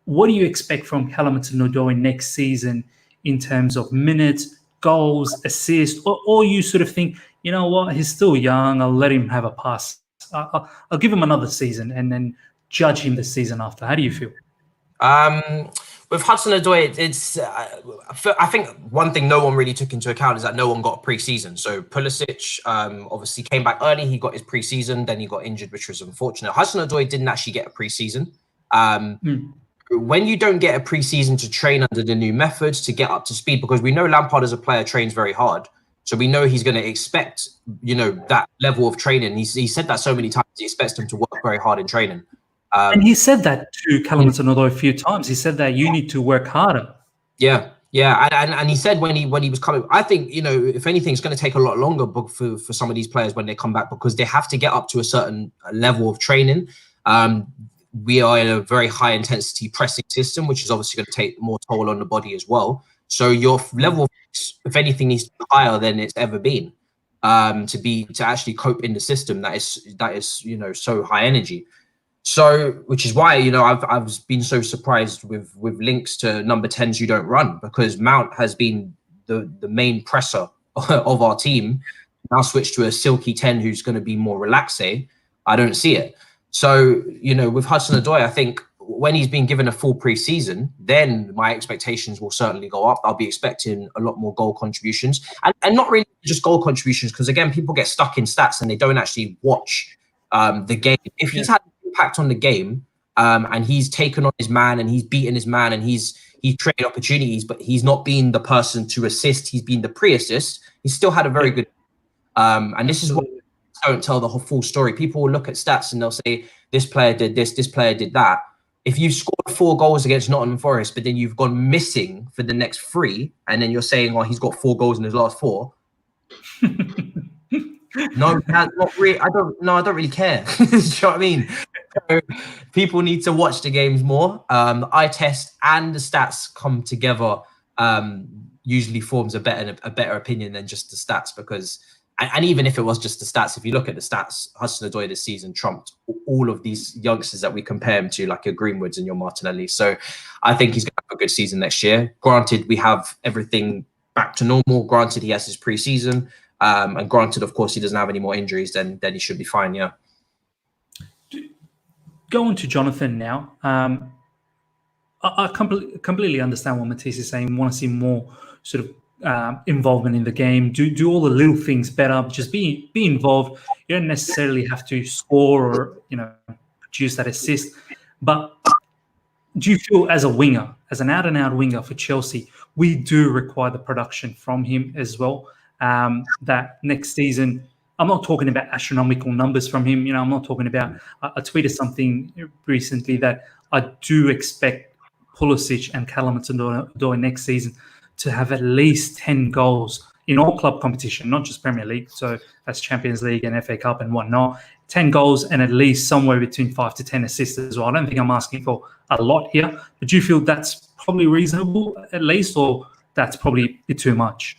what do you expect from Callum Hudson-Odoi next season in terms of minutes, goals, assists, or you sort of think, you know what, he's still young, I'll let him have a pass. I'll give him another season and then judge him the season after. How do you feel? With Hudson-Odoi, I think one thing no one really took into account is that no one got a pre-season. So Pulisic obviously came back early. He got his pre-season, then he got injured, which was unfortunate. Hudson-Odoi didn't actually get a pre-season. When you don't get a pre-season to train under the new methods, to get up to speed, because we know Lampard as a player trains very hard, So we know he's going to expect, that level of training. He said that so many times. He expects them to work very hard in training. And he said that to Callum Hudson-Odoi a few times. He said that you need to work harder. Yeah. And he said when he was coming, I think, if anything, it's going to take a lot longer for some of these players when they come back, because they have to get up to a certain level of training. We are in a very high intensity pressing system, which is obviously going to take more toll on the body as well. So your level, if anything, needs to be higher than it's ever been, to actually cope in the system that is so high energy. So, which is why I've been so surprised with links to number 10s you don't run, because Mount has been the main presser of our team. Now switch to a silky 10 who's going to be more relaxed. I don't see it. So with Hudson-Odoi, I think when he's been given a full pre-season, then my expectations will certainly go up. I'll be expecting a lot more goal contributions, and not really just goal contributions, because again, people get stuck in stats and they don't actually watch the game. If he's had impact on the game, and he's taken on his man and he's beaten his man and he's created opportunities, but he's not been the person to assist, he's been the pre-assist, he's still had a very good and this is what don't tell the whole full story. People will look at stats and they'll say this player did this player did that. If you scored 4 goals against Nottingham Forest, but then you've gone missing for the next 3, and then you're saying, well, he's got 4 goals in his last 4. No, not really. I don't really care. Do you know what I mean? So people need to watch the games more. The eye test and the stats come together usually forms a better opinion than just the stats, because and even if it was just the stats, if you look at the stats, Hudson-Odoi this season trumped all of these youngsters that we compare him to, like your Greenwoods and your Martinelli. So I think he's going to have a good season next year. Granted, we have everything back to normal. Granted, he has his pre-season. And granted, of course, he doesn't have any more injuries, then he should be fine, yeah. Going to Johnathan now. I completely understand what Matisse is saying. Want to see more sort of involvement in the game. Do all the little things better. Just be involved. You don't necessarily have to score or produce that assist. But do you feel as a winger, as an out-and-out winger for Chelsea, we do require the production from him as well? That next season, I'm not talking about astronomical numbers from him. I'm not talking about. I tweeted something recently that I do expect Pulisic and Callum Hudson-Odoi next season to have at least 10 goals in all club competition, not just Premier League. So that's Champions League and FA Cup and whatnot. 10 goals and at least somewhere between 5 to 10 assists as well. I don't think I'm asking for a lot here, but do you feel that's probably reasonable at least, or that's probably a bit too much?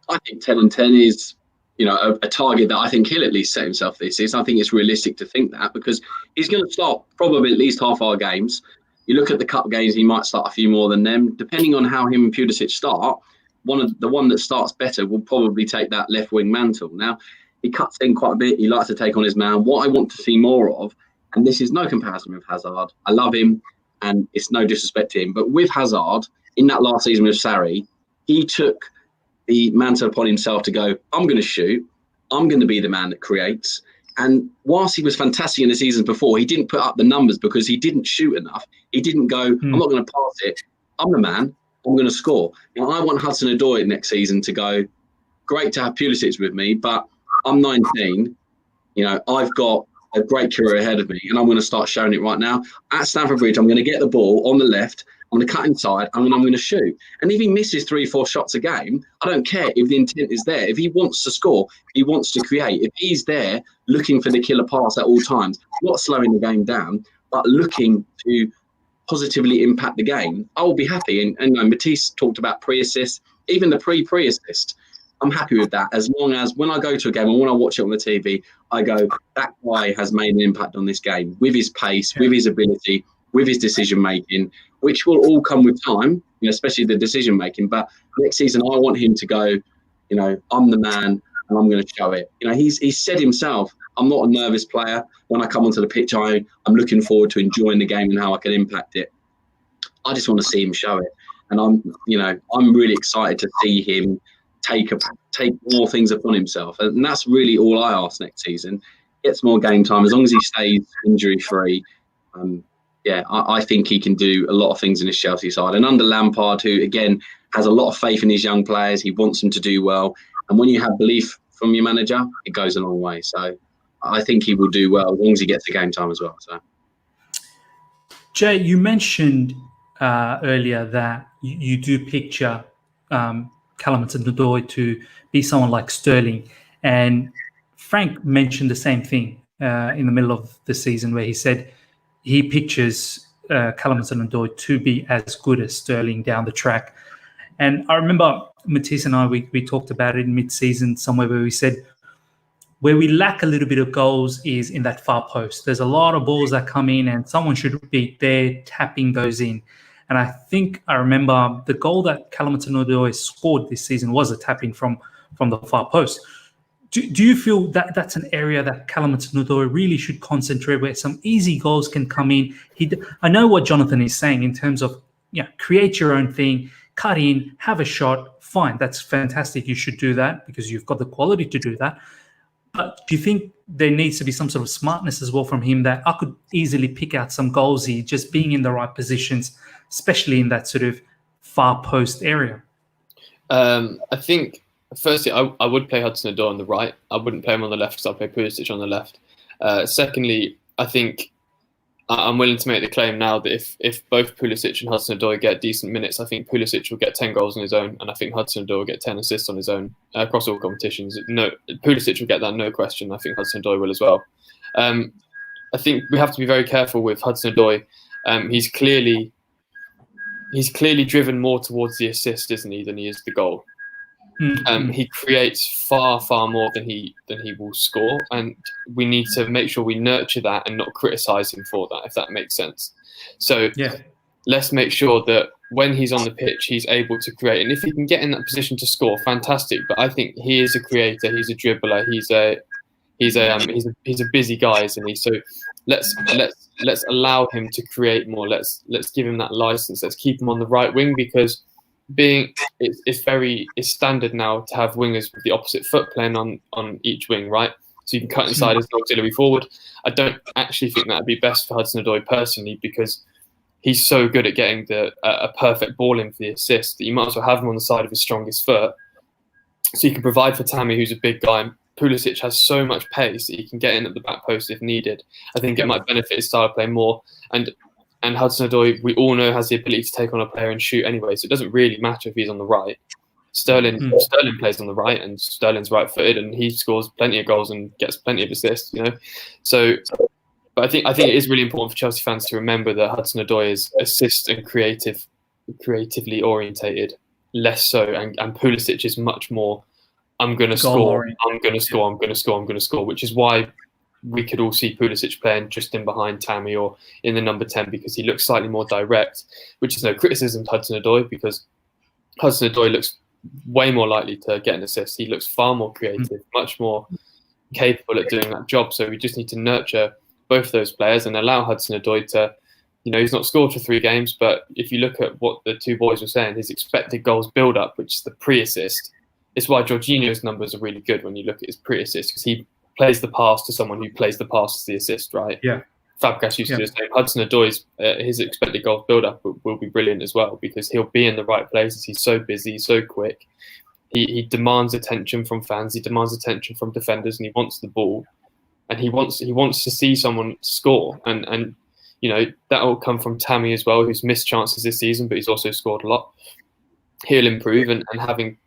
I think 10 and 10 is, a target that I think he'll at least set himself this season. I think it's realistic to think that, because he's going to start probably at least half our games. You look at the cup games, he might start a few more than them. Depending on how him and Pulisic start, the one that starts better will probably take that left wing mantle. Now, he cuts in quite a bit. He likes to take on his man. What I want to see more of, and this is no comparison with Hazard, I love him, and it's no disrespect to him, but with Hazard, in that last season with Sarri, he took the mantle upon himself to go, I'm going to shoot. I'm going to be the man that creates. And whilst he was fantastic in the seasons before, he didn't put up the numbers because he didn't shoot enough. He didn't go, I'm not going to pass it. I'm the man. I'm going to score. Now, I want Hudson-Odoi next season to go, great to have Pulisic with me, but I'm 19. I've got a great career ahead of me, and I'm going to start showing it right now. At Stamford Bridge, I'm going to get the ball on the left. I'm going to cut inside, and I'm going to shoot. And if he misses 3-4 shots a game, I don't care if the intent is there. If he wants to score, if he wants to create, if he's there looking for the killer pass at all times, not slowing the game down, but looking to positively impact the game, I will be happy. And Matisse talked about pre-assist, even the pre-assist. I'm happy with that, as long as when I go to a game and when I watch it on the TV, I go, that guy has made an impact on this game with his pace, with his ability, with his decision-making, which will all come with time, especially the decision-making. But next season, I want him to go, I'm the man and I'm going to show it. He's said himself, I'm not a nervous player. When I come onto the pitch, I'm looking forward to enjoying the game and how I can impact it. I just want to see him show it. And I'm really excited to see him take more things upon himself. And that's really all I ask next season. Gets more game time, as long as he stays injury-free. I think he can do a lot of things in his Chelsea side. And under Lampard, who, again, has a lot of faith in his young players. He wants them to do well. And when you have belief from your manager, it goes a long way. So I think he will do well as long as he gets the game time as well. So, Jay, you mentioned earlier that you do picture Callum Hudson-Odoi to be someone like Sterling. And Frank mentioned the same thing in the middle of the season, where he said he pictures Callum Hudson-Odoi to be as good as Sterling down the track. And I remember Matisse and I, we talked about it in mid-season somewhere, where we said where we lack a little bit of goals is in that far post. There's a lot of balls that come in and someone should be there tapping those in. And I remember the goal that Callum Hudson-Odoi scored this season was a tap-in from the far post. Do you feel that that's an area that Callum Hudson-Odoi really should concentrate, where some easy goals can come in? I know what Johnathan is saying in terms of, create your own thing, cut in, have a shot. Fine, that's fantastic. You should do that because you've got the quality to do that. But do you think there needs to be some sort of smartness as well from him, that I could easily pick out some goals here, just being in the right positions, especially in that sort of far post area? I think, firstly, I would play Hudson-Odoi on the right. I wouldn't play him on the left because I'll play Pulisic on the left. Secondly, I think I'm willing to make the claim now that if both Pulisic and Hudson-Odoi get decent minutes, I think Pulisic will get 10 goals on his own, and I think Hudson-Odoi will get 10 assists on his own across all competitions. No, Pulisic will get that, no question. I think Hudson-Odoi will as well. I think we have to be very careful with Hudson-Odoi. He's clearly driven more towards the assist, isn't he, than he is the goal. He creates far more than he will score, and we need to make sure we nurture that and not criticize him for that, if that makes sense. So let's make sure that when he's on the pitch, he's able to create, and if he can get in that position to score, fantastic. But I think he is a creator, he's a dribbler, he's a busy guy, isn't he? So let's allow him to create more. Let's give him that license. Let's keep him on the right wing, because it's standard now to have wingers with the opposite foot playing on each wing, right? So you can cut inside as an auxiliary forward. I don't actually think that would be best for Hudson-Odoi personally, because he's so good at getting a perfect ball in for the assist that you might as well have him on the side of his strongest foot, so you can provide for Tammy, who's a big guy. And Pulisic has so much pace that he can get in at the back post if needed. I think it might benefit his style of play more. And Hudson-Odoi, we all know, has the ability to take on a player and shoot anyway, so it doesn't really matter if he's on the right. Sterling plays on the right, and Sterling's right-footed, and he scores plenty of goals and gets plenty of assists, So, but I think it is really important for Chelsea fans to remember that Hudson-Odoi is assist and creatively orientated, less so, and Pulisic is much more, I'm going to score, I'm going to score, I'm going to score, I'm going to score, which is why we could all see Pulisic playing just in behind Tammy or in the number 10, because he looks slightly more direct, which is no criticism to Hudson-Odoi, because Hudson-Odoi looks way more likely to get an assist. He looks far more creative, much more capable at doing that job. So we just need to nurture both those players and allow Hudson-Odoi to, he's not scored for 3 games, but if you look at what the two boys were saying, his expected goals build-up, which is the pre-assist, it's why Jorginho's numbers are really good when you look at his pre-assist, because he plays the pass to someone who plays the pass as the assist, right? Yeah. Fabregas used to do the same. Hudson-Odoi's his expected goals build-up will be brilliant as well, because he'll be in the right places. He's so busy, so quick. He demands attention from fans. He demands attention from defenders, and he wants the ball, and he wants to see someone score. And that will come from Tammy as well, who's missed chances this season, but he's also scored a lot. He'll improve, and having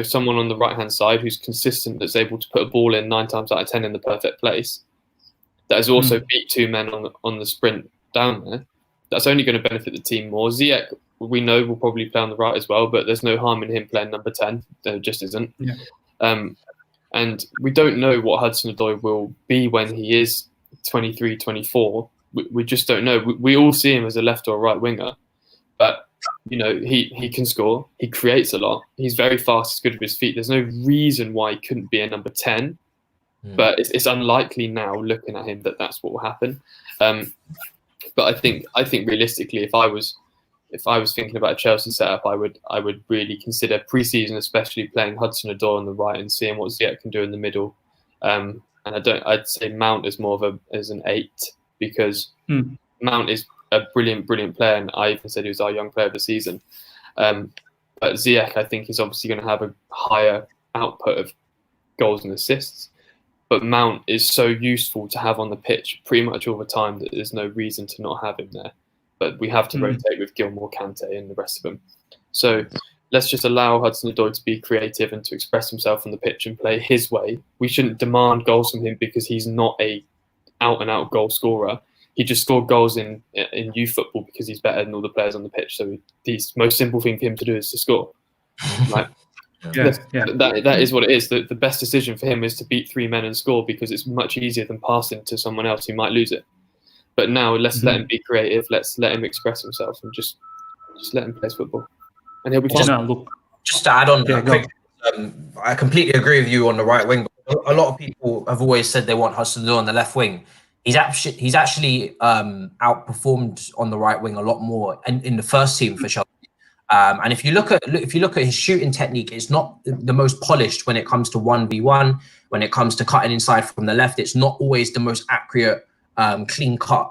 someone on the right-hand side who's consistent, that's able to put a ball in 9 times out of 10 in the perfect place, that has also beat 2 men on the sprint down there, that's only going to benefit the team more. Ziyech, we know, will probably play on the right as well, but there's no harm in him playing number 10. There just isn't. Yeah. And we don't know what Hudson-Odoi will be when he is 23, 24. We just don't know. We all see him as a left or a right winger, but he can score. He creates a lot. He's very fast. He's good with his feet. There's no reason why he couldn't be a number 10. But it's unlikely now, looking at him, that that's what will happen. But I think realistically, if I was thinking about a Chelsea setup, I would really consider pre-season, especially playing Hudson-Odoi on the right and seeing what Ziyech can do in the middle. And I'd say Mount is more of as an 8, because Mount is a brilliant player, and I even said he was our young player of the season. But But Ziyech, I think, is obviously going to have a higher output of goals and assists. But Mount is so useful to have on the pitch pretty much all the time that there's no reason to not have him there. But we have to rotate with Gilmour, Kante, and the rest of them. So let's just allow Hudson-Odoi to be creative and to express himself on the pitch and play his way. We shouldn't demand goals from him because he's not a out-and-out goal scorer. He just scored goals in youth football because he's better than all the players on the pitch. So the most simple thing for him to do is to score. Right? That is what it is. The best decision for him is to beat 3 men and score because it's much easier than passing to someone else who might lose it. But now let's let him be creative. Let's let him express himself and just let him play his football. And he'll be fine. Just to add on, I completely agree with you on the right wing. A lot of people have always said they want Hudson-Odoi on the left wing. He's actually outperformed on the right wing a lot more in the first team for Chelsea. And if you look at his shooting technique, it's not the most polished when it comes to 1v1. When it comes to cutting inside from the left, it's not always the most accurate, clean cut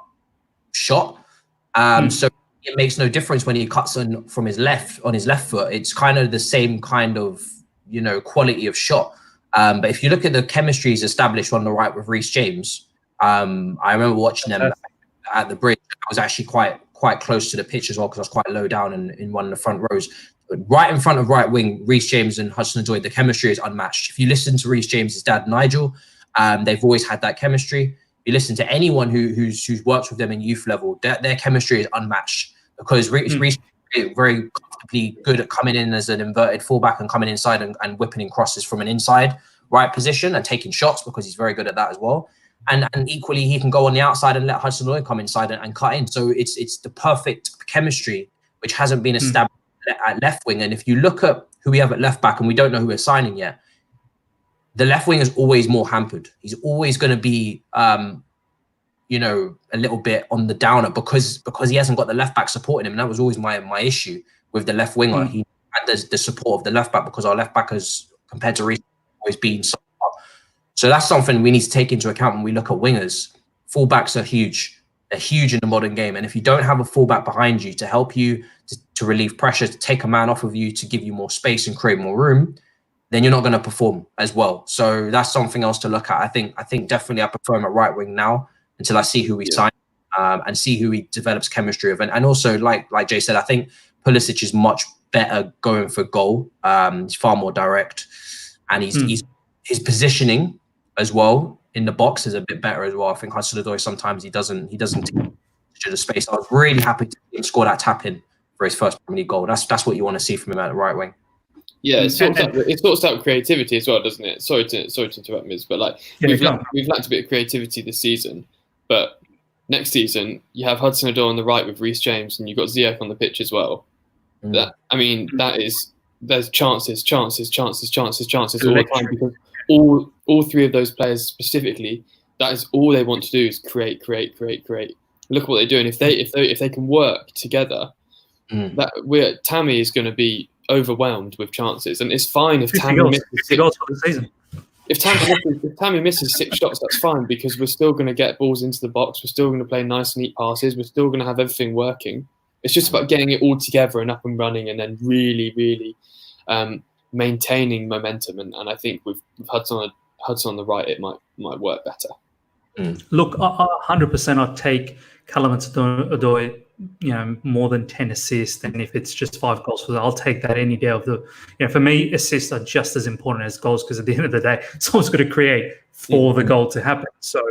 shot. So it makes no difference when he cuts on his left foot. It's kind of the same kind of quality of shot. But if you look at the chemistry he's established on the right with Reece James, I remember watching them at the bridge. I was actually quite close to the pitch as well because I was quite low down in one of the front rows. Right in front of right wing, Reece James and Hudson-Odoi, the chemistry is unmatched. If you listen to Reece James' dad, Nigel, they've always had that chemistry. If you listen to anyone who's worked with them in youth level, their chemistry is unmatched because Reece is very comfortably good at coming in as an inverted fullback and coming inside and whipping in crosses from an inside right position and taking shots because he's very good at that as well. And equally, he can go on the outside and let Hudson-Odoi come inside and cut in. So it's the perfect chemistry, which hasn't been established at left wing. And if you look at who we have at left back, and we don't know who we're signing yet, the left wing is always more hampered. He's always going to be, a little bit on the downer because he hasn't got the left back supporting him. And that was always my issue with the left winger. He had the support of the left back because our left back has, compared to recently, always been so up. So that's something we need to take into account when we look at wingers. Fullbacks are huge. They're huge in the modern game. And if you don't have a fullback behind you to help you, to relieve pressure, to take a man off of you, to give you more space and create more room, then you're not going to perform as well. So that's something else to look at. I think definitely I prefer him at right wing now until I see who we sign and see who he develops chemistry with. And also, like Jay said, I think Pulisic is much better going for goal. He's far more direct. And his positioning as well in the box is a bit better as well. I think Hudson-Odoi sometimes he doesn't take the space. I was really happy to see him score that tap in for his first Premier League goal. That's what you want to see from him at the right wing. Yeah, it sorts out creativity as well, doesn't it? Sorry to interrupt, Miz, but we've lacked a bit of creativity this season. But next season you have Hudson-Odoi on the right with Reece James, and you've got Ziyech on the pitch as well. There's chances all the time because all three of those players specifically, that is all they want to do is create. Look what they're doing. If they can work together, Tammy is going to be overwhelmed with chances, and it's fine if Tammy misses 6 goals for the season. If Tammy misses 6 shots, that's fine because we're still going to get balls into the box. We're still going to play nice, neat passes. We're still going to have everything working. It's just about getting it all together and up and running, and then really, really maintaining momentum. And I think with Hudson on the right, it might work better. Look, 100% I'd take Callum Hudson-Odoi, more than 10 assists, and if it's just 5 goals, I'll take that any day of the. For me, assists are just as important as goals because at the end of the day, someone's got to create for the goal to happen. So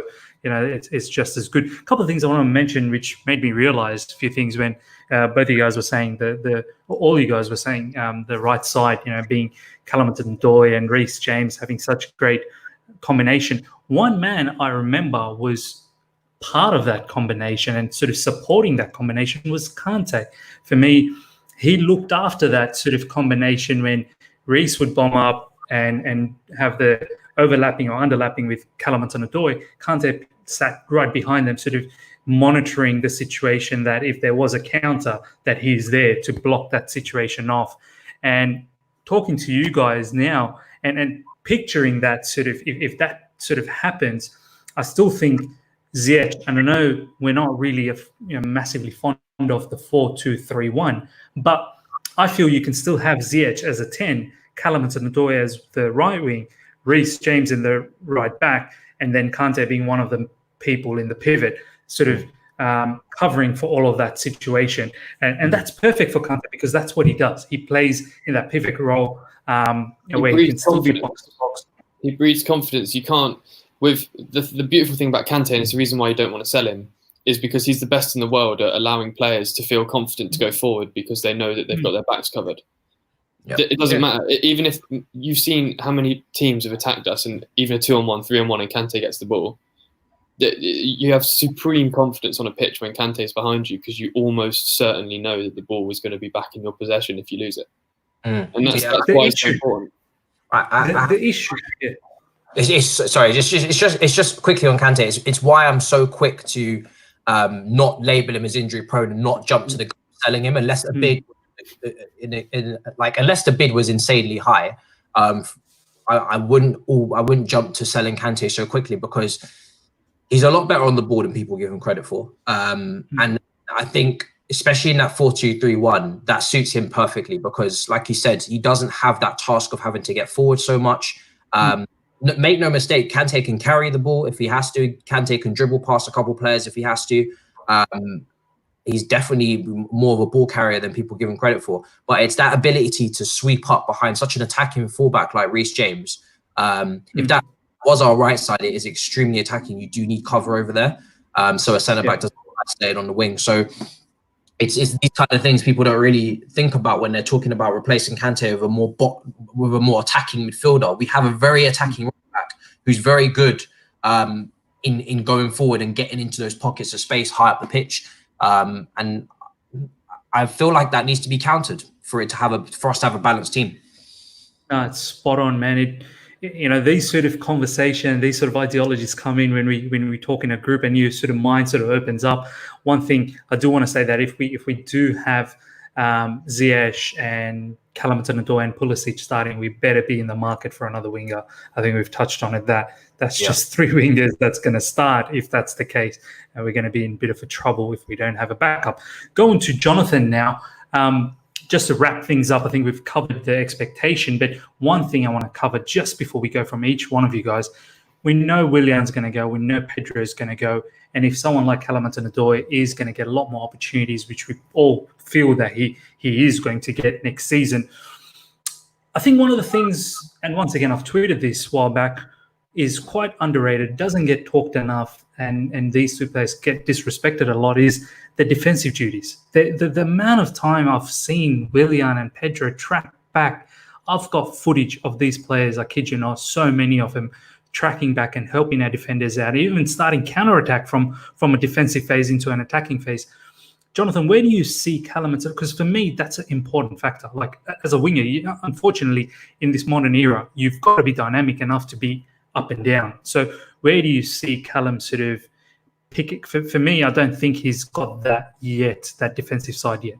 it's just as good. A couple of things I want to mention, which made me realize a few things when both of you guys were saying all you guys were saying the right side, being Callum Hudson-Odoi and Reece James having such great combination. One man I remember was part of that combination and sort of supporting that combination was Kante. For me, he looked after that sort of combination when Reece would bomb up and have the overlapping or underlapping with Callum Hudson-Odoi. Kante sat right behind them, sort of monitoring the situation that if there was a counter, that he's there to block that situation off. And talking to you guys now and picturing that sort of, if that sort of happens, I still think Ziyech, and I know we're not really massively fond of the 4-2-3-1, but I feel you can still have Ziyech as a 10, Callum Hudson-Odoi as the right wing, Reece James in the right back, and then Kante being one of the people in the pivot, sort of covering for all of that situation. And that's perfect for Kante because that's what he does. He plays in that pivot role where he can still be box to box. He breeds confidence. You can't, with the beautiful thing about Kante, and it's the reason why you don't want to sell him, is because he's the best in the world at allowing players to feel confident to go forward because they know that they've got their backs covered. Yep. It doesn't matter. Even if you've seen how many teams have attacked us and even a 2-on-1, 3-on-1 and Kante gets the ball, you have supreme confidence on a pitch when Kante is behind you because you almost certainly know that the ball is going to be back in your possession if you lose it. And that's why it's so important. The issue, It's just quickly on Kante. It's why I'm so quick to not label him as injury prone and not jump to the selling him unless a bid, unless the bid was insanely high. I wouldn't jump to selling Kante so quickly because he's a lot better on the board than people give him credit for. And I think, especially in that 4-2-3-1, that suits him perfectly because, like you said, he doesn't have that task of having to get forward so much. Make no mistake, Kante can carry the ball if he has to. Kante can dribble past a couple players if he has to. He's definitely more of a ball carrier than people give him credit for. But it's that ability to sweep up behind such an attacking fullback like Reece James. If that was our right side, it is extremely attacking. You do need cover over there. So a centre-back doesn't stay on the wing. So it's these kind of things people don't really think about when they're talking about replacing Kante with a more attacking midfielder. We have a very attacking right back who's very good in going forward and getting into those pockets of space high up the pitch. And I feel like that needs to be countered for us to have a balanced team. No, it's spot on, man. These sort of conversation, these sort of ideologies come in when we talk in a group, and your sort of mind sort of opens up. One thing I do want to say that if we do have Ziyech and Callum Hudson-Odoi and Pulisic starting, we better be in the market for another winger. I think we've touched on it. That's just 3 wingers that's going to start if that's the case, and we're going to be in a bit of a trouble if we don't have a backup. Going to Johnathan now. Just to wrap things up, I think we've covered the expectation, but one thing I want to cover just before we go from each one of you guys, we know Willian's going to go, we know Pedro's going to go, and if someone like Callum Hudson-Odoi is going to get a lot more opportunities, which we all feel that he is going to get next season, I think one of the things, and once again I've tweeted this a while back, is quite underrated, doesn't get talked enough, and these two players get disrespected a lot, is the defensive duties. The amount of time I've seen Willian and Pedro track back, I've got footage of these players, I kid you not, so many of them tracking back and helping our defenders out, even starting counter-attack from a defensive phase into an attacking phase. Johnathan, where do you see Callum? Because for me, that's an important factor. Like, as a winger, unfortunately, in this modern era, you've got to be dynamic enough to be up and down. So where do you see Callum sort of pick? For me, I don't think he's got that yet, that defensive side yet.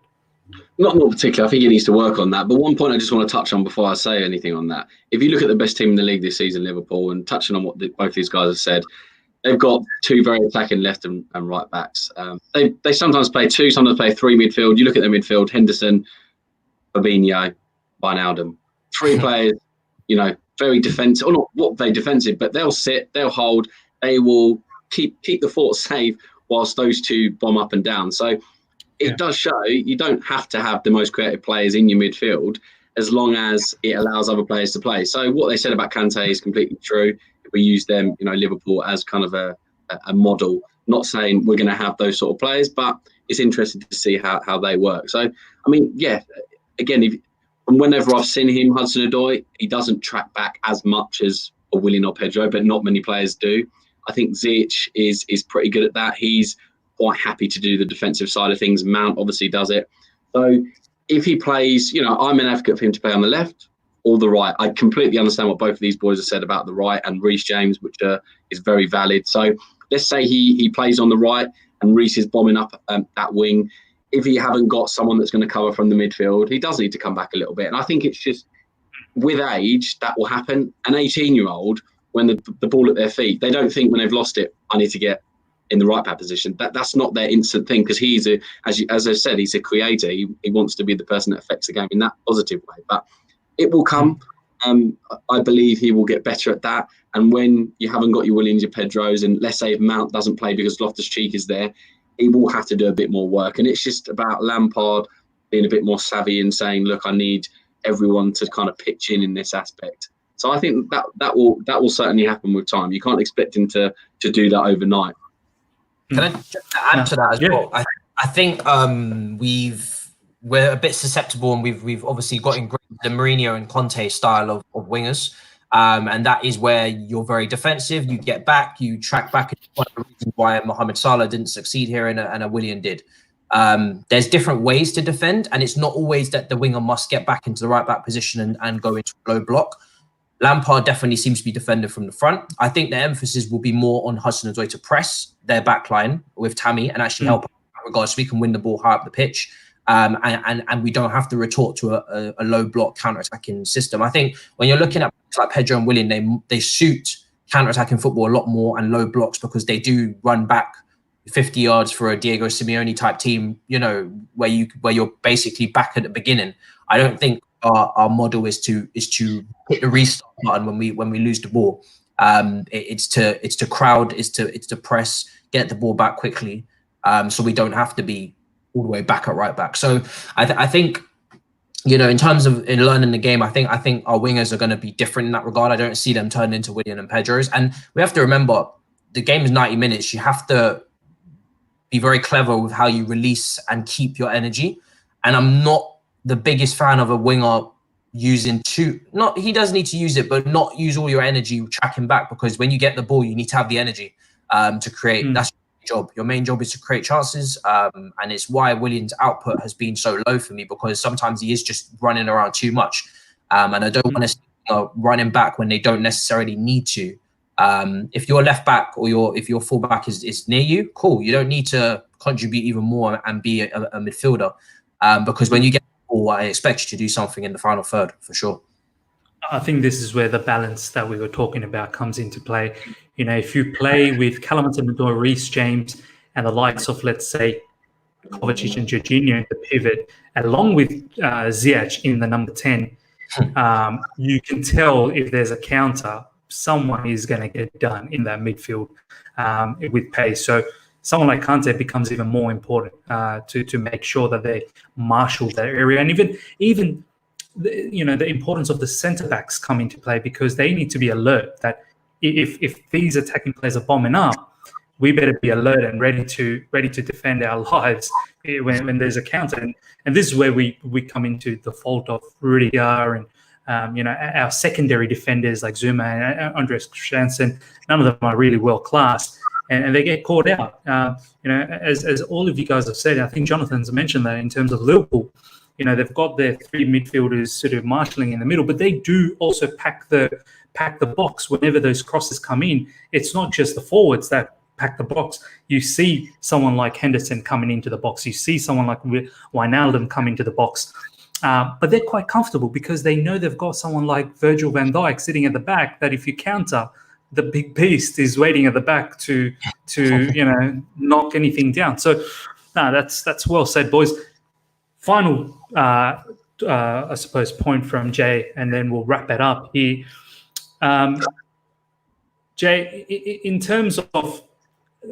Not particularly. I think he needs to work on that. But one point I just want to touch on before I say anything on that. If you look at the best team in the league this season, Liverpool, and touching on what both these guys have said, they've got 2 very attacking left and right backs. They sometimes play 2, sometimes play 3 midfield. You look at their midfield, Henderson, Fabinho, Wijnaldum. 3 players, very defensive, or not what they defensive, but they'll sit, they'll hold, they will keep the fort safe whilst those 2 bomb up and down. So it does show you don't have to have the most creative players in your midfield as long as it allows other players to play. So what they said about Kante is completely true. If we use them, Liverpool as kind of a model, not saying we're going to have those sort of players, but it's interesting to see how they work. So, I mean, again, whenever I've seen him, Hudson-Odoi, he doesn't track back as much as a Willian or Pedro, but not many players do. I think Ziyech is pretty good at that. He's quite happy to do the defensive side of things. Mount obviously does it. So if he plays, I'm an advocate for him to play on the left or the right. I completely understand what both of these boys have said about the right and Reece James, which is very valid. So let's say he plays on the right and Reece is bombing up that wing. If he haven't got someone that's going to cover from the midfield, he does need to come back a little bit. And I think it's just with age that will happen. An 18-year-old, when the ball at their feet, they don't think when they've lost it, I need to get in the right back position. That's not their instant thing, because he's as I said, he's a creator. He wants to be the person that affects the game in that positive way. But it will come. I believe he will get better at that. And when you haven't got your Williams, your Pedros, and let's say if Mount doesn't play because Loftus-Cheek is there, he will have to do a bit more work. And it's just about Lampard being a bit more savvy and saying, look, I need everyone to kind of pitch in this aspect. So I think that will certainly happen with time. You can't expect him to do that overnight. Can I just add to that as well? I think we're a bit susceptible, and we've obviously got in the Mourinho and Conte style of wingers, and that is where you're very defensive. You get back, you track back. It's one of the reasons why Mohamed Salah didn't succeed here and a Willian did. There's different ways to defend, and it's not always that the winger must get back into the right back position and go into a low block. Lampard definitely seems to be defended from the front. I think the emphasis will be more on Hudson-Odoi to press their back line with Tammy and actually help in that regard, so we can win the ball high up the pitch. And we don't have to retort to a low block counter-attacking system. I think when you're looking at like Pedro and Willian, they suit counter-attacking football a lot more and low blocks, because they do run back 50 yards for a Diego Simeone type team, where you're basically back at the beginning. I don't think our model is to hit the restart button when we lose the ball. It's to crowd, it's to press, get the ball back quickly, so we don't have to be all the way back at right back. So I think, in terms of in learning the game, I think our wingers are going to be different in that regard. I don't see them turning into Willian and Pedros. And we have to remember, the game is 90 minutes. You have to be very clever with how you release and keep your energy. And I'm not the biggest fan of a winger using he does need to use it, but not use all your energy tracking back, because when you get the ball, you need to have the energy to create. That's job. Your main job is to create chances, and it's why Willian's output has been so low for me, because sometimes he is just running around too much, and I don't want to see running back when they don't necessarily need to. If your left back or if your full back is near you, cool. You don't need to contribute even more and be a midfielder, because when you get the ball, I expect you to do something in the final third for sure. I think this is where the balance that we were talking about comes into play. If you play with Callum Hudson-Odoi, Reece James, and the likes of, let's say, Kovacic and Jorginho in the pivot, along with Ziyech in the number 10, you can tell if there's a counter, someone is going to get done in that midfield with pace. So someone like Kante becomes even more important to make sure that they marshal that area. And even the importance of the centre backs come into play, because they need to be alert that if these attacking players are bombing up, we better be alert and ready to defend our lives when there's a counter. And this is where we come into the fault of Rudiger and our secondary defenders like Zuma and Andreas Christensen. None of them are really world class, and they get caught out. As all of you guys have said, I think Johnathan's mentioned that in terms of Liverpool. They've got their three midfielders sort of marshalling in the middle, but they do also pack the box whenever those crosses come in. It's not just the forwards that pack the box. You see someone like Henderson coming into the box. You see someone like Wijnaldum come into the box. But they're quite comfortable because they know they've got someone like Virgil van Dijk sitting at the back that if you counter, the big beast is waiting at the back to knock anything down. So that's well said, boys. Final, I suppose, point from Jay, and then we'll wrap it up here. Jay, in terms of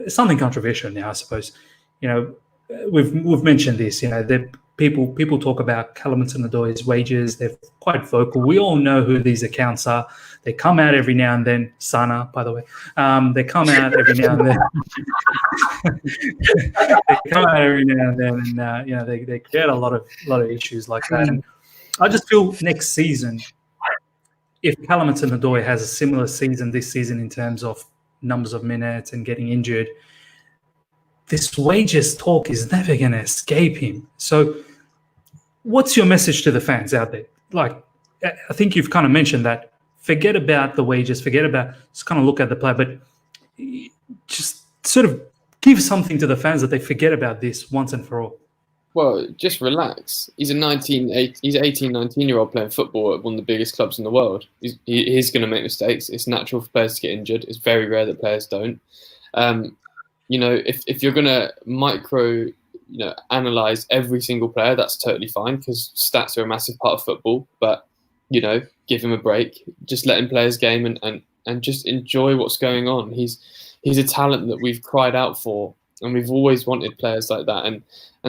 something controversial now, I suppose, we've mentioned this. People talk about Callum Hudson-Odoi's wages. They're quite vocal. We all know who these accounts are. They come out every now and then. Sana, by the way. They come out every now and then. They come out every now and then, and they create a lot of issues like that. And I just feel next season, if Callum Hudson-Odoi has a similar season this season in terms of numbers of minutes and getting injured, this wages talk is never going to escape him. So what's your message to the fans out there? Like, I think you've kind of mentioned that. Forget about the wages, just kind of look at the player, but just sort of give something to the fans that they forget about this once and for all. Well, just relax. He's an 18, 19-year-old playing football at one of the biggest clubs in the world. He's going to make mistakes. It's natural for players to get injured. It's very rare that players don't. if you're gonna analyze every single player, that's totally fine because stats are a massive part of football. But give him a break, just let him play his game and just enjoy what's going on. He's a talent that we've cried out for, and we've always wanted players like that. And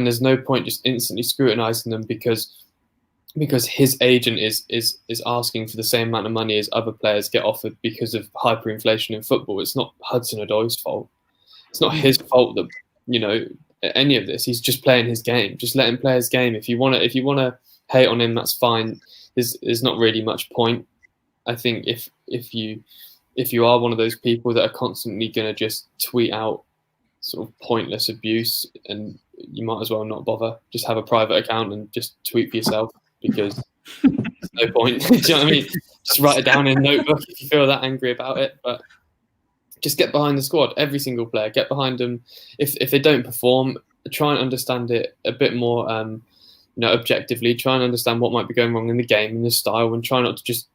there's no point just instantly scrutinizing them because his agent is asking for the same amount of money as other players get offered because of hyperinflation in football. It's not Hudson-Odoi's fault. It's not his fault that any of this. He's just playing his game. Just let him play his game. If you want to hate on him, that's fine. There's not really much point. I think if you are one of those people that are constantly going to just tweet out sort of pointless abuse, and you might as well not bother. Just have a private account and just tweet for yourself because there's no point. Do you know what I mean? Just write it down in a notebook if you feel that angry about it. But just get behind the squad. Every single player, get behind them. If they don't perform, try and understand it a bit more, objectively. Try and understand what might be going wrong in the game and the style, and try not to just,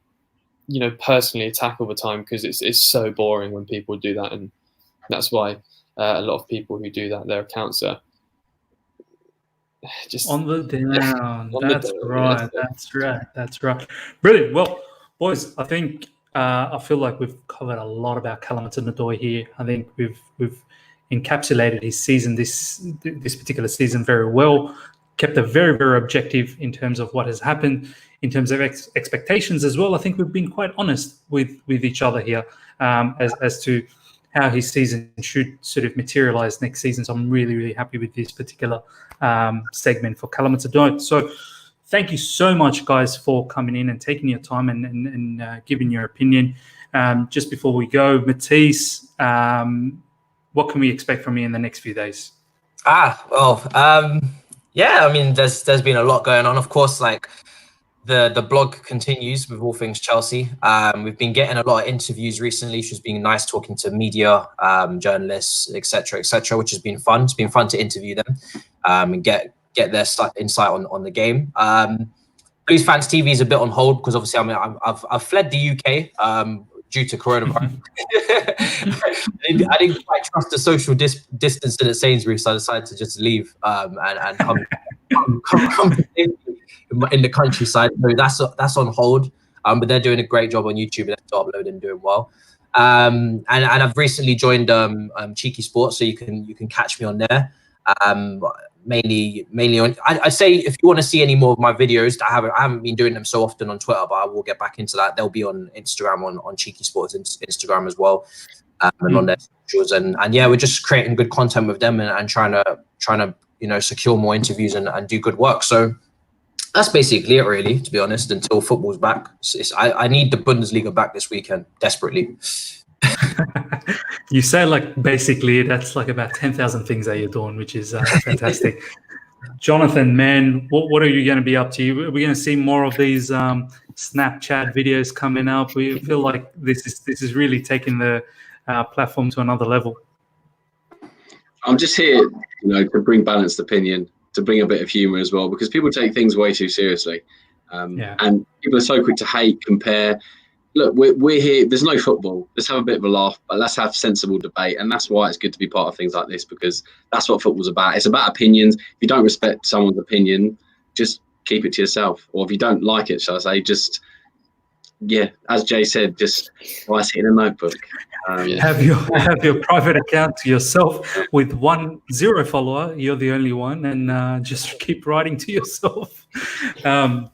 personally attack all the time because it's so boring when people do that, and that's why a lot of people who do that, their accounts are just on the down. That's right. Brilliant. Well, boys, I think I feel like we've covered a lot about Callum Hudson-Odoi here. I think we've encapsulated his season, this particular season, very well. Kept it very, very objective in terms of what has happened, in terms of expectations as well. I think we've been quite honest with each other here as to how his season should sort of materialize next season. So I'm really, really happy with this particular segment for Callum Hudson-Odoi. So thank you so much, guys, for coming in and taking your time and giving your opinion. Just before we go, Matisse, what can we expect from you in the next few days? Yeah, I mean, there's been a lot going on. Of course, like the blog continues with all things Chelsea. We've been getting a lot of interviews recently. She's been nice talking to media, journalists, etc., which has been fun. It's been fun to interview them and get their insight on the game. Blues Fans TV is a bit on hold because obviously I've fled the UK due to coronavirus. I didn't quite trust the social distancing at Sainsbury's, so I decided to just leave and come in the countryside. So that's on hold. But they're doing a great job on YouTube and they're uploading and doing well. And I've recently joined Cheeky Sports, so you can catch me on there. Mainly on. I'd say if you want to see any more of my videos, I haven't been doing them so often on Twitter, but I will get back into that. They'll be on Instagram on Cheeky Sports Instagram as well, and on their socials. And yeah, we're just creating good content with them and trying to secure more interviews and do good work. So that's basically it, really. To be honest, until football's back, I need the Bundesliga back this weekend desperately. You say like basically that's like about 10,000 things that you're doing, which is fantastic. Johnathan, man, what are you going to be up to? Are we going to see more of these Snapchat videos coming up? We feel like this is really taking the platform to another level. I'm just here, to bring balanced opinion, to bring a bit of humour as well, because people take things way too seriously, and people are so quick to hate, compare. Look, we're here. There's no football. Let's have a bit of a laugh, but let's have sensible debate. And that's why it's good to be part of things like this, because that's what football's about. It's about opinions. If you don't respect someone's opinion, just keep it to yourself. Or if you don't like it, shall I say, just, as Jay said, just write it in a notebook. Have your private account to yourself with 0 follower. You're the only one, and just keep writing to yourself.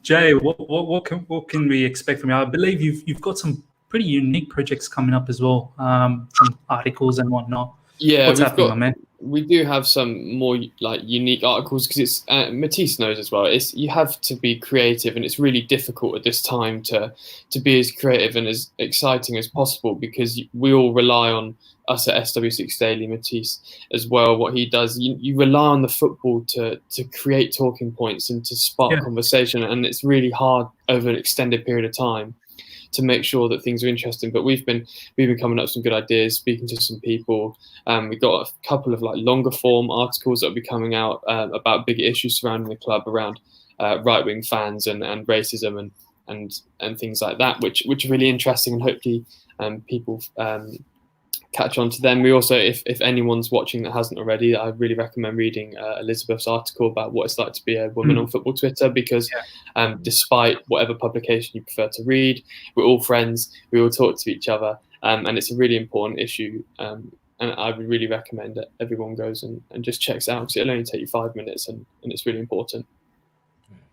Jay, what can we expect from you? I believe you've got some pretty unique projects coming up as well, some articles and whatnot. Yeah, what's happening, my man? We do have some more like unique articles because it's Matisse knows as well. You have to be creative, and it's really difficult at this time to be as creative and as exciting as possible because we all rely on us at SW6 Daily, Matisse as well. What he does, you rely on the football to create talking points and to spark conversation, and it's really hard over an extended period of time to make sure that things are interesting. But we've been coming up with some good ideas, speaking to some people. We've got a couple of like longer form articles that will be coming out about bigger issues surrounding the club, around right-wing fans and racism and things like that, which are really interesting, and hopefully people catch on to them. We also, if anyone's watching that hasn't already, I really recommend reading Elizabeth's article about what it's like to be a woman on football Twitter, because despite whatever publication you prefer to read, we're all friends, we all talk to each other, and it's a really important issue. And I would really recommend that everyone goes and just checks it out, because it'll only take you 5 minutes, and it's really important.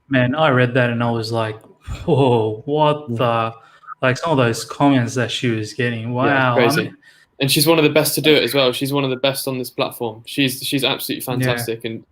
Man, I read that and I was like, whoa, what the... Like some of those comments that she was getting. Wow. Yeah, crazy. And she's one of the best to do it as well. She's one of the best on this platform. She's absolutely fantastic. And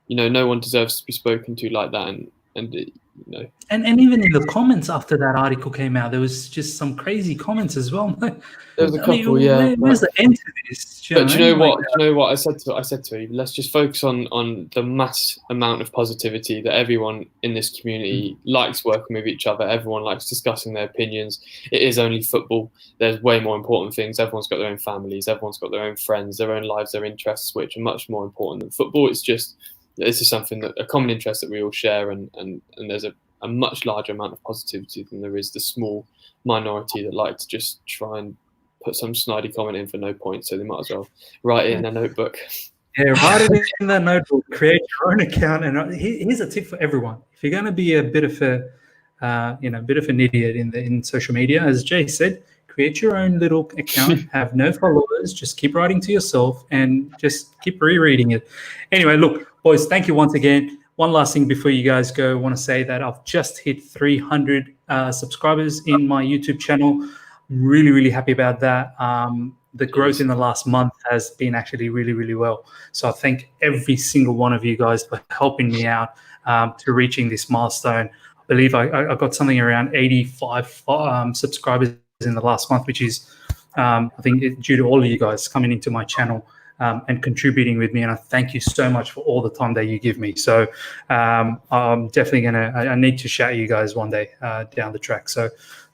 you know, no one deserves to be spoken to like that. And you know. And even in the comments after that article came out, there was just some crazy comments as well. There was a couple, Where's the end to this? But do you know what? I said to her, let's just focus on the mass amount of positivity that everyone in this community likes working with each other. Everyone likes discussing their opinions. It is only football. There's way more important things. Everyone's got their own families. Everyone's got their own friends, their own lives, their interests, which are much more important than football. This is something that a common interest that we all share, and there's a much larger amount of positivity than there is the small minority that like to just try and put some snidey comment in for no point, so they might as well write it in their notebook. Yeah, write it in their notebook, create your own account. And here's a tip for everyone. If you're going to be a bit of an idiot in social media, as Jay said, create your own little account, have no followers, just keep writing to yourself and just keep rereading it. Anyway, look, boys, thank you once again. One last thing before you guys go, I want to say that I've just hit 300 subscribers in my YouTube channel. Really, really happy about that. The growth in the last month has been actually really, really well. So I thank every single one of you guys for helping me out to reaching this milestone. I believe I got something around 85 subscribers in the last month, which is, I think, due to all of you guys coming into my channel and contributing with me. And I thank you so much for all the time that you give me. So I'm definitely I need to shout you guys one day down the track. So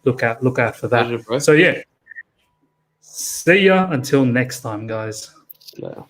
look out for that. So yeah, see ya until next time, guys. Yeah.